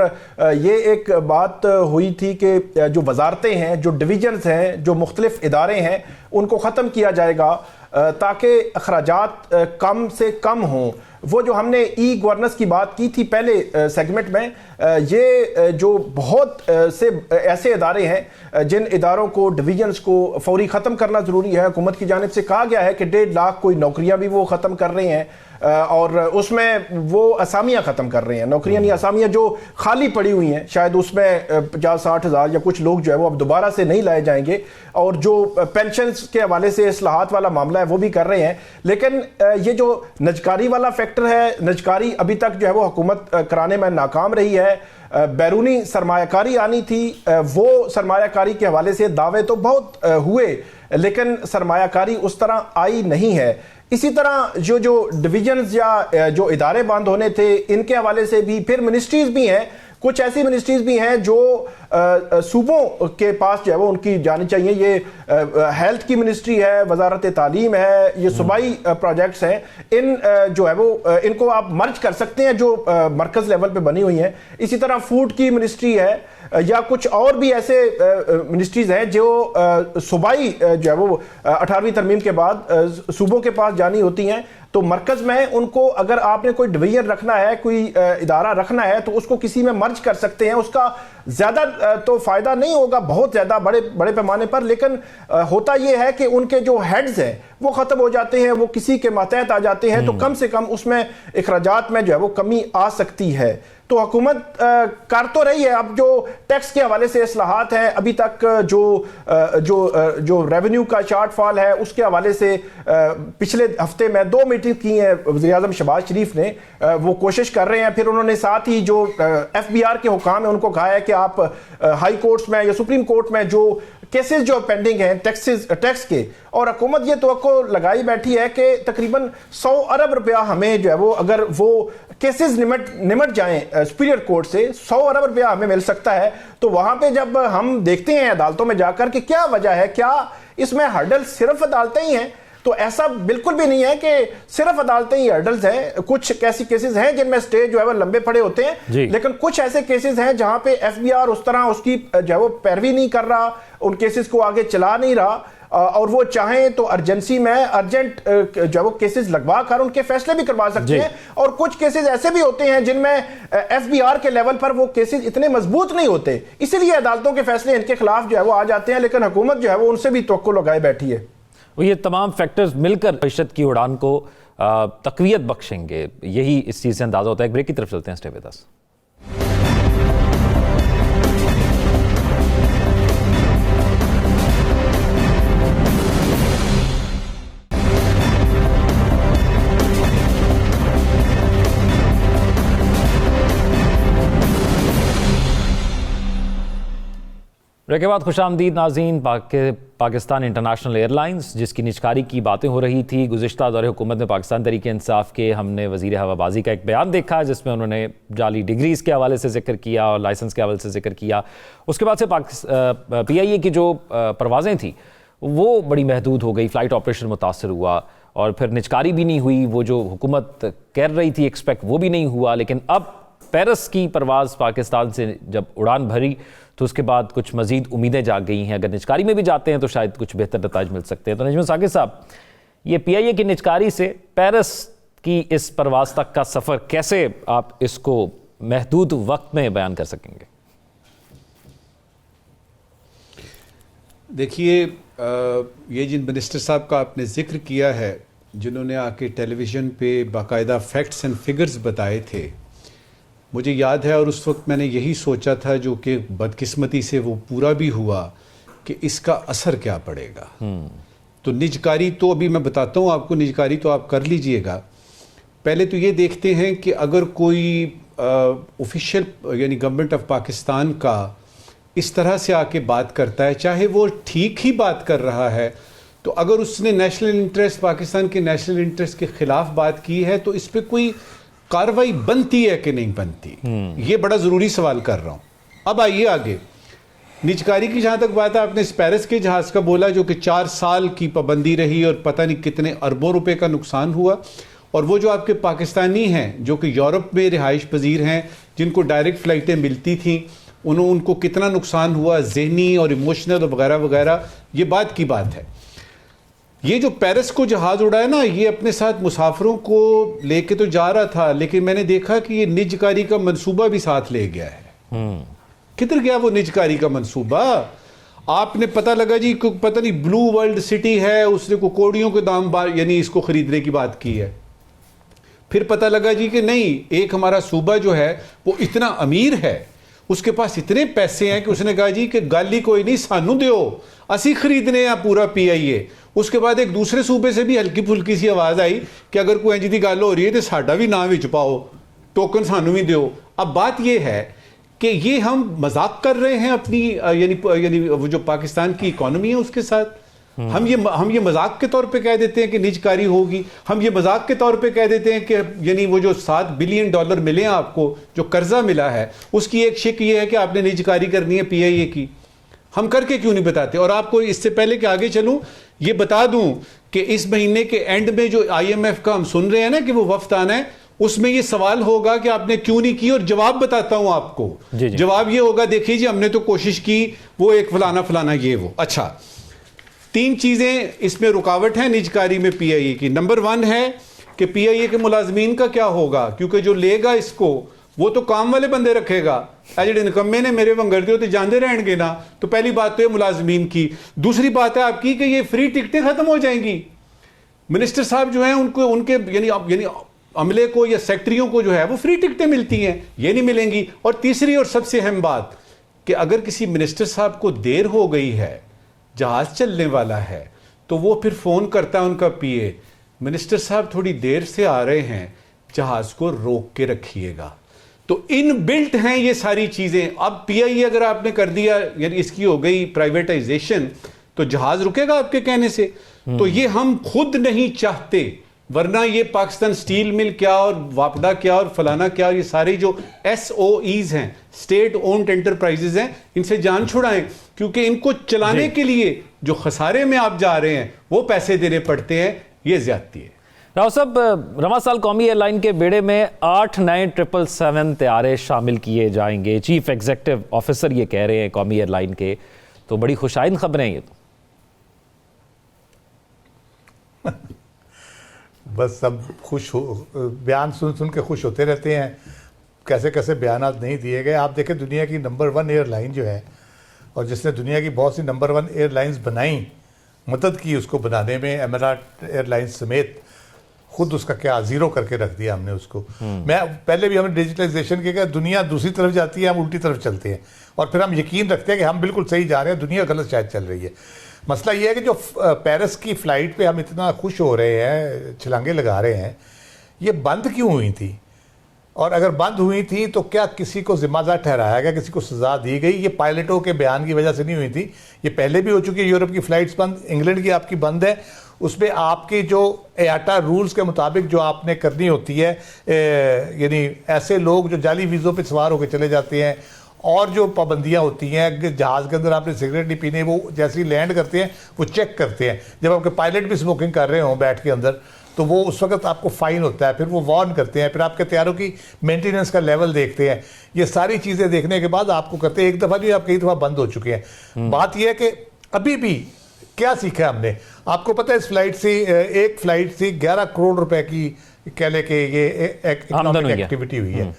ये एक बात हुई थी कि जो वजारतें हैं, जो डिवीजन्स हैं, जो मुख्तलिफ इदारे हैं, उनको ख़त्म किया जाएगा ताकि अखराजात कम से कम हों। वो जो हमने ई गवर्नेंस की बात की थी पहले सेगमेंट में, ये जो बहुत से ऐसे इदारे हैं जिन इदारों को, डिवीजन्स को फौरी ख़त्म करना ज़रूरी है। हुकूमत की जानिब से कहा गया है कि 1.5 लाख कोई नौकरियां भी वो ख़त्म कर रहे हैं, और उसमें वो असामियां ख़त्म कर रहे हैं, नौकरियां नहीं असामियां जो खाली पड़ी हुई हैं, शायद उसमें 50-60 हज़ार या कुछ लोग जो है वो अब दोबारा से नहीं लाए जाएंगे। और जो पेंशन के हवाले से इस्लाहात वाला मामला है वो भी कर रहे हैं। लेकिन ये जो नजकारी वाला फैक्टर है, नजकारी अभी तक जो है वो हुकूमत कराने में नाकाम रही है। बैरूनी सरमायाकारी आनी थी, वो सरमायाकारी के हवाले से दावे तो बहुत हुए, लेकिन सरमायाकारी उस तरह आई नहीं है। इसी तरह जो डिवीजन्स या जो इदारे बंद होने थे, इनके हवाले से भी फिर मिनिस्ट्रीज भी हैं, कुछ ऐसी मिनिस्ट्रीज भी हैं जो सूबों के पास जो है वो उनकी जानी चाहिए। ये हेल्थ की मिनिस्ट्री है, वजारत तालीम है, ये सूबाई प्रोजेक्ट्स हैं। इन जो है वो इनको आप मर्ज कर सकते हैं जो मरकज लेवल पे बनी हुई हैं। इसी तरह फूड की मिनिस्ट्री है, या कुछ और भी ऐसे मिनिस्ट्रीज हैं जो सूबाई जो है वो 18वीं तरमीम के बाद सूबों के पास जानी होती हैं। तो मरकज में उनको अगर आपने कोई डिवीजन रखना है, कोई इदारा रखना है, तो उसको किसी में मर्ज कर सकते हैं। उसका ज्यादा तो फायदा नहीं होगा बहुत ज्यादा बड़े बड़े पैमाने पर, लेकिन होता यह है कि उनके जो हेड्स हैं वो खत्म हो जाते हैं, वो किसी के मातहत आ जाते हैं, तो कम से कम उसमें इखराजात में जो है वो कमी आ सकती है। तो हुकूमत कर तो रही है। अब जो टैक्स के हवाले से इस्लाहात हैं, अभी तक जो रेवेन्यू का शार्टफॉल है उसके हवाले से पिछले हफ्ते में 2 मीटिंग की है वज़ीर आज़म शहबाज शरीफ ने, वो कोशिश कर रहे हैं। फिर उन्होंने साथ ही जो FBR के हुकाम है उनको कहा है कि आप हाई कोर्ट्स में या सुप्रीम कोर्ट में जो केसेस जो पेंडिंग हैं टैक्स के, और हुकूमत ये तवक्को लगाई बैठी है कि तकरीबन 100 अरब रुपया हमें जो है वो, अगर वो केसेस निमट जाएं सुपीरियर कोर्ट से, 100 अरब रुपया हमें मिल सकता है। तो वहां पे जब हम देखते हैं अदालतों में जाकर कि क्या वजह है, क्या इसमें हर्डल सिर्फ अदालतें ही हैं, तो ऐसा बिल्कुल भी नहीं है कि सिर्फ अदालतें ही हर्डल्स हैं। कुछ ऐसी केसेस हैं जिनमें स्टे जो है वो लंबे पड़े होते हैं, लेकिन कुछ ऐसे केसेस हैं जहां पे FBR उस तरह उसकी जो है वो पैरवी नहीं कर रहा, उन केसेस को आगे चला नहीं रहा, और वो चाहें तो अर्जेंसी में अर्जेंट जो वो केसेस लगवा कर उनके फैसले भी करवा सकते हैं। और कुछ केसेस ऐसे भी होते हैं जिनमें FBR के लेवल पर वो केसेस इतने मजबूत नहीं होते, इसीलिए अदालतों के फैसले इनके खिलाफ जो है वो आ जाते हैं। लेकिन हुकूमत जो है वो उनसे भी तवक्को लगाए बैठी है। ये तमाम फैक्टर्स मिलकर मईशत की उड़ान को तकवीयत बख्शेंगे, यही इस चीज़ से अंदाजा होता है। एक ब्रेक की तरफ चलते हैं, स्टे विद अस। ब्रेक के बाद खुशामदीद नाज़रीन। पाकिस्तान इंटरनेशनल एयरलाइंस जिसकी निजकारी की बातें हो रही थी, गुज़िश्ता दौरे हुकूमत में पाकिस्तान तहरीक इंसाफ के हमने वज़ीर हवाबाजी का एक बयान देखा जिसमें उन्होंने जाली डिग्रीज़ के हवाले से जिक्र किया और लाइसेंस के हवाले से जिक्र किया। उसके बाद से PIA की जो परवाज़ें थी वो बड़ी महदूद हो गई, फ़्लाइट ऑपरेशन मुतासर हुआ, और फिर निचकारी भी नहीं हुई, वो जो हुकूमत कर रही थी एक्सपेक्ट वो भी नहीं हुआ। लेकिन अब पेरिस की परवाज़ पाकिस्तान से जब उड़ान भरी तो उसके बाद कुछ मज़ीद उम्मीदें जाग गई हैं। अगर निचकारी में भी जाते हैं तो शायद कुछ बेहतर नताइज मिल सकते हैं। तो नजम साकिब साहब, ये PIA की निचकारी से पेरिस की इस परवाज़ तक का सफ़र कैसे आप इसको महदूद वक्त में बयान कर सकेंगे? देखिए, ये जिन मिनिस्टर साहब का आपने जिक्र किया है, जिन्होंने आके टेलीविज़न पे बाकायदा फैक्ट्स एंड फिगर्स बताए थे, मुझे याद है और उस वक्त मैंने यही सोचा था, जो कि बदकिस्मती से वो पूरा भी हुआ, कि इसका असर क्या पड़ेगा। तो निजकारी तो अभी मैं बताता हूँ आपको, निजकारी तो आप कर लीजिएगा। पहले तो ये देखते हैं कि अगर कोई ऑफिशियल यानी गवर्नमेंट ऑफ पाकिस्तान का इस तरह से आके बात करता है, चाहे वो ठीक ही बात कर रहा है, तो अगर उसने नेशनल इंटरेस्ट, पाकिस्तान के नेशनल इंटरेस्ट के खिलाफ बात की है, तो इस पर कोई कार्रवाई बनती है कि नहीं बनती, ये बड़ा ज़रूरी सवाल कर रहा हूँ। अब आइए आगे, निजकारी की जहाँ तक बात है, आपने पेरिस के जहाज़ का बोला, जो कि 4 साल की पाबंदी रही और पता नहीं कितने अरबों रुपए का नुकसान हुआ। और वो जो आपके पाकिस्तानी हैं जो कि यूरोप में रिहाइश पजीर हैं, जिनको डायरेक्ट फ़्लाइटें मिलती थीं, उनको कितना नुकसान हुआ ज़हनी और इमोशनल वगैरह वगैरह, ये बात की बात है। ये जो पेरिस को जहाज़ उड़ा है ना, ये अपने साथ मुसाफिरों को लेके तो जा रहा था, लेकिन मैंने देखा कि ये निजकारी का मंसूबा भी साथ ले गया है। किधर गया वो निजकारी का मंसूबा? आपने पता लगा जी, पता नहीं ब्लू वर्ल्ड सिटी है, उसने को कोड़ियों के दाम यानी इसको खरीदने की बात की है। फिर पता लगा जी कि नहीं, एक हमारा सूबा जो है वो इतना अमीर है, उसके पास इतने पैसे हैं कि उसने कहा जी कि गाली कोई नहीं, सानू दो, असी खरीदने या पूरा PIA। उसके बाद एक दूसरे सूबे से भी हल्की फुल्की सी आवाज़ आई कि अगर कोई इंज दी गल हो रही है तो साडा भी नाम विच पाओ, टोकन सानू भी दो। अब बात यह है कि ये हम मजाक कर रहे हैं अपनी यानी वो जो पाकिस्तान की इकोनॉमी है उसके साथ। हम ये मजाक के तौर पे कह देते हैं कि निजकारी होगी, हम ये मजाक के तौर पे कह देते हैं कि यानी वो जो $7 बिलियन मिले हैं आपको, जो कर्जा मिला है, उसकी एक शिक ये है कि आपने निजकारी करनी है PIA की। हम करके क्यों नहीं बताते? और आपको इससे पहले कि आगे चलूं, ये बता दूं कि इस महीने के एंड में जो IMF का हम सुन रहे हैं ना कि वो वफ्द आना है, उसमें ये सवाल होगा कि आपने क्यों नहीं की, और जवाब बताता हूं आपको। जी जी। जवाब ये होगा, देखिए जी हमने तो कोशिश की, वो एक फलाना फलाना ये वो। अच्छा, 3 चीजें इसमें रुकावट है निजकारी में PIA की। नंबर 1 है कि PIA के मुलाजमीन का क्या होगा, क्योंकि जो लेगा इसको वो तो काम वाले बंदे रखेगा। जेडे निकम्मे ने मेरे वंगर दियो तो जानते रहेंगे ना। तो पहली बात तो ये मुलाजमीन की। दूसरी बात है आपकी कि ये फ्री टिकटें खत्म हो जाएंगी। मिनिस्टर साहब जो हैं उनको उनके यानी अमले को या सेक्रेटरियों को जो है वो फ्री टिकटें मिलती हैं, ये नहीं मिलेंगी। और तीसरी और सबसे अहम बात कि अगर किसी मिनिस्टर साहब को देर हो गई है, जहाज चलने वाला है, तो वो फिर फोन करता है उनका PA, मिनिस्टर साहब थोड़ी देर से आ रहे हैं, जहाज को रोक के रखिएगा। तो इन बिल्ट हैं ये सारी चीजें। अब PIA अगर आपने कर दिया, यानी इसकी हो गई प्राइवेटाइजेशन, तो जहाज रुकेगा आपके कहने से। तो ये हम खुद नहीं चाहते, वरना ये पाकिस्तान स्टील मिल क्या और वापडा क्या और फलाना क्या, और ये सारे जो SOEs हैं, स्टेट ओन्ड एंटरप्राइजेज हैं, इनसे जान छुड़ाएं, क्योंकि इनको चलाने के लिए जो खसारे में आप जा रहे हैं वो पैसे देने पड़ते हैं। ये ज्यादती है। राव साहब, रवां साल कौमी एयरलाइन के बेड़े में 8 नए 777 तैयारे शामिल किए जाएंगे। चीफ एग्जीक्यूटिव ऑफिसर ये कह रहे हैं कौमी एयरलाइन के, तो बड़ी खुशाइन खबरें ये तो। बस सब खुश हो, बयान सुन सुन के खुश होते रहते हैं, कैसे कैसे बयान नहीं दिए गए। आप देखें, दुनिया की नंबर 1 एयरलाइन जो है, और जिसने दुनिया की बहुत सी नंबर 1 एयरलाइंस बनाई, मदद की उसको बनाने में, एमिरेट एयरलाइंस समेत, खुद उसका क्या ज़ीरो करके रख दिया हमने उसको। मैं पहले भी हमने डिजिटलाइजेशन के, दुनिया दूसरी तरफ जाती है, हम उल्टी तरफ चलते हैं, और फिर हम यकीन रखते हैं कि हम बिल्कुल सही जा रहे हैं, दुनिया गलत शायद चल रही है। मसला ये है कि जो पेरिस की फ़्लाइट पे हम इतना खुश हो रहे हैं, छलांगे लगा रहे हैं, ये बंद क्यों हुई थी? और अगर बंद हुई थी तो क्या किसी को जिम्मेदार ठहराया गया, किसी को सज़ा दी गई? ये पायलटों के बयान की वजह से नहीं हुई थी, ये पहले भी हो चुकी है। यूरोप की फ़्लाइट्स बंद, इंग्लैंड की आपकी बंद है, उसमें आपकी जो EATA रूल्स के मुताबिक जो आपने करनी होती है, यानी ऐसे लोग जो जाली वीज़ों पे सवार होकर चले जाते हैं और जो पाबंदियां होती हैं कि जहाज़ के अंदर आपने सिगरेट नहीं पीने, वो जैसे ही लैंड करते हैं वो चेक करते हैं। जब आपके पायलट भी स्मोकिंग कर रहे हों बैठ के अंदर, तो वो उस वक्त आपको फ़ाइन होता है, फिर वो वार्न करते हैं, फिर आपके तैयारों की मेंटेनेंस का लेवल देखते हैं। ये सारी चीज़ें देखने के बाद आपको करते हैं। एक दफ़ा नहीं, आप कई दफ़ा बंद हो चुके हैं। बात यह है कि अभी भी क्या सीखा हमने, आपको पता है इस फ्लाइट से एक फ्लाइट से 11 करोड़ रुपए की कह लें कि ये इकोनॉमिक एक्टिविटी हुई है,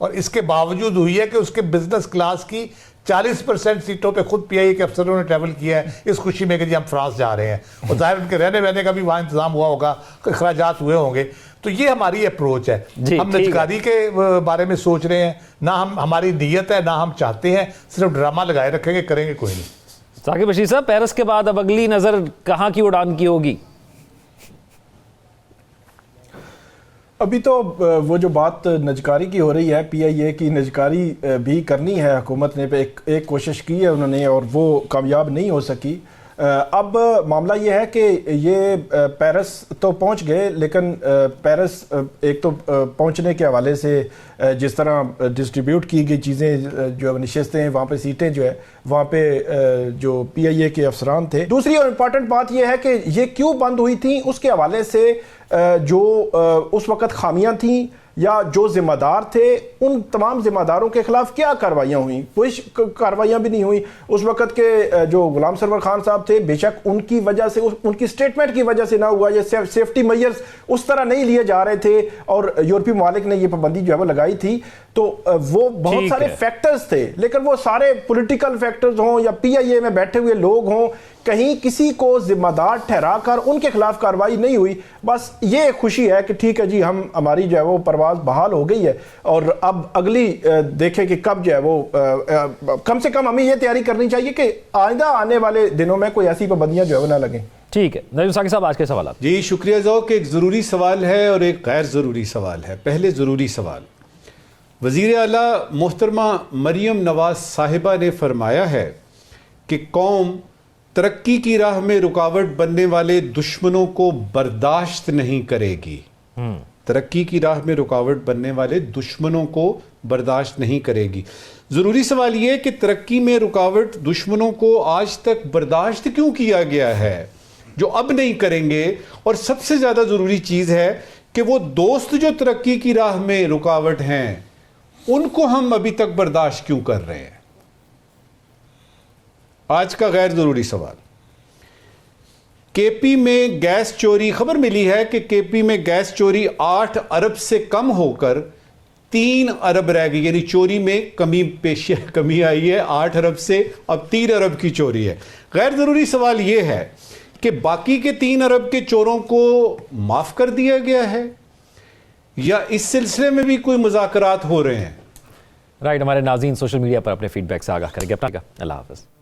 और इसके बावजूद हुई है कि उसके बिजनेस क्लास की 40% सीटों पे खुद पीआईए के अफसरों ने ट्रैवल किया है इस खुशी में कि जी हम फ्रांस जा रहे हैं, और जाहिर उनके रहने वहने का भी वहाँ इंतजाम हुआ होगा, अखराजात हुए होंगे। तो ये हमारी अप्रोच है। हम निजकारी के बारे में सोच रहे हैं ना, हमारी नीयत है ना हम चाहते हैं, सिर्फ ड्रामा लगाए रखेंगे, करेंगे कोई नहीं। साकिब बशीर साहब, पेरिस के बाद अब अगली नजर कहां की उड़ान की होगी? अभी तो वो जो बात नजकारी की हो रही है, पीआईए की नजकारी भी करनी है हुकूमत ने, एक कोशिश की है उन्होंने और वो कामयाब नहीं हो सकी। अब मामला ये है कि ये पेरिस तो पहुंच गए, लेकिन पेरिस एक तो पहुंचने के हवाले से जिस तरह डिस्ट्रीब्यूट की गई चीज़ें, जो नशिस्तें हैं वहाँ पे, सीटें जो है वहाँ पे जो पीआईए के अफसरान थे। दूसरी और इम्पॉर्टेंट बात यह है कि ये क्यों बंद हुई थी, उसके हवाले से जो उस वक़्त खामियां थी या जो जिम्मेदार थे, उन तमाम जिम्मेदारों के खिलाफ क्या कार्रवाइयाँ हुई? कोई कार्रवाइयाँ भी नहीं हुई। उस वक़्त के जो गुलाम सरवर खान साहब थे, बेशक उनकी वजह से, उनकी स्टेटमेंट की वजह से ना हुआ, ये सेफ्टी मेजर्स उस तरह नहीं लिए जा रहे थे और यूरोपीय ममालिक ने ये पाबंदी जो है वो लगाई थी, तो वो बहुत सारे फैक्टर्स थे। लेकिन वो सारे पॉलिटिकल फैक्टर्स हों या पीआईए में बैठे हुए लोग हों, कहीं किसी को जिम्मेदार ठहरा कर उनके खिलाफ कार्रवाई नहीं हुई। बस ये खुशी है कि ठीक है जी, हम हमारी जो है वो परवाज बहाल हो गई है, और अब अगली देखें कि कब जो है वो कम से कम हमें ये तैयारी करनी चाहिए कि आइंदा आने वाले दिनों में कोई ऐसी पाबंदियां जो है वो ना लगें। ठीक है नईम साकिब साहब, आज के सवाल जी शुक्रिया ज़ौक। एक ज़रूरी सवाल है और एक गैर ज़रूरी सवाल है। पहले ज़रूरी सवाल, वज़ीर आला मोहतरमा मरियम नवाज साहिबा ने फरमाया है कि कौम तरक्की की राह में रुकावट बनने वाले दुश्मनों को बर्दाश्त नहीं करेगी। तरक्की की राह में रुकावट बनने वाले दुश्मनों को बर्दाश्त नहीं करेगी। ज़रूरी सवाल यह कि तरक्की में रुकावट दुश्मनों को आज तक बर्दाश्त क्यों किया गया है जो अब नहीं करेंगे, और सबसे ज़्यादा ज़रूरी चीज़ है कि वो दोस्त जो तरक्की की राह में रुकावट हैं उनको हम अभी तक बर्दाश्त क्यों कर रहे हैं। आज का गैर जरूरी सवाल, केपी में गैस चोरी, खबर मिली है कि केपी में गैस चोरी 8 अरब से कम होकर 3 अरब रह गई, यानी चोरी में कमी आई है। 8 अरब से अब 3 अरब की चोरी है। गैर जरूरी सवाल यह है कि बाकी के 3 अरब के चोरों को माफ कर दिया गया है या इस सिलसिले में भी कोई मुज़ाकरात हो रहे हैं। राइट, हमारे नाज़रीन सोशल मीडिया पर अपने फीडबैक से आगाह करेंगे। अपना अल्लाह हाफ़िज़।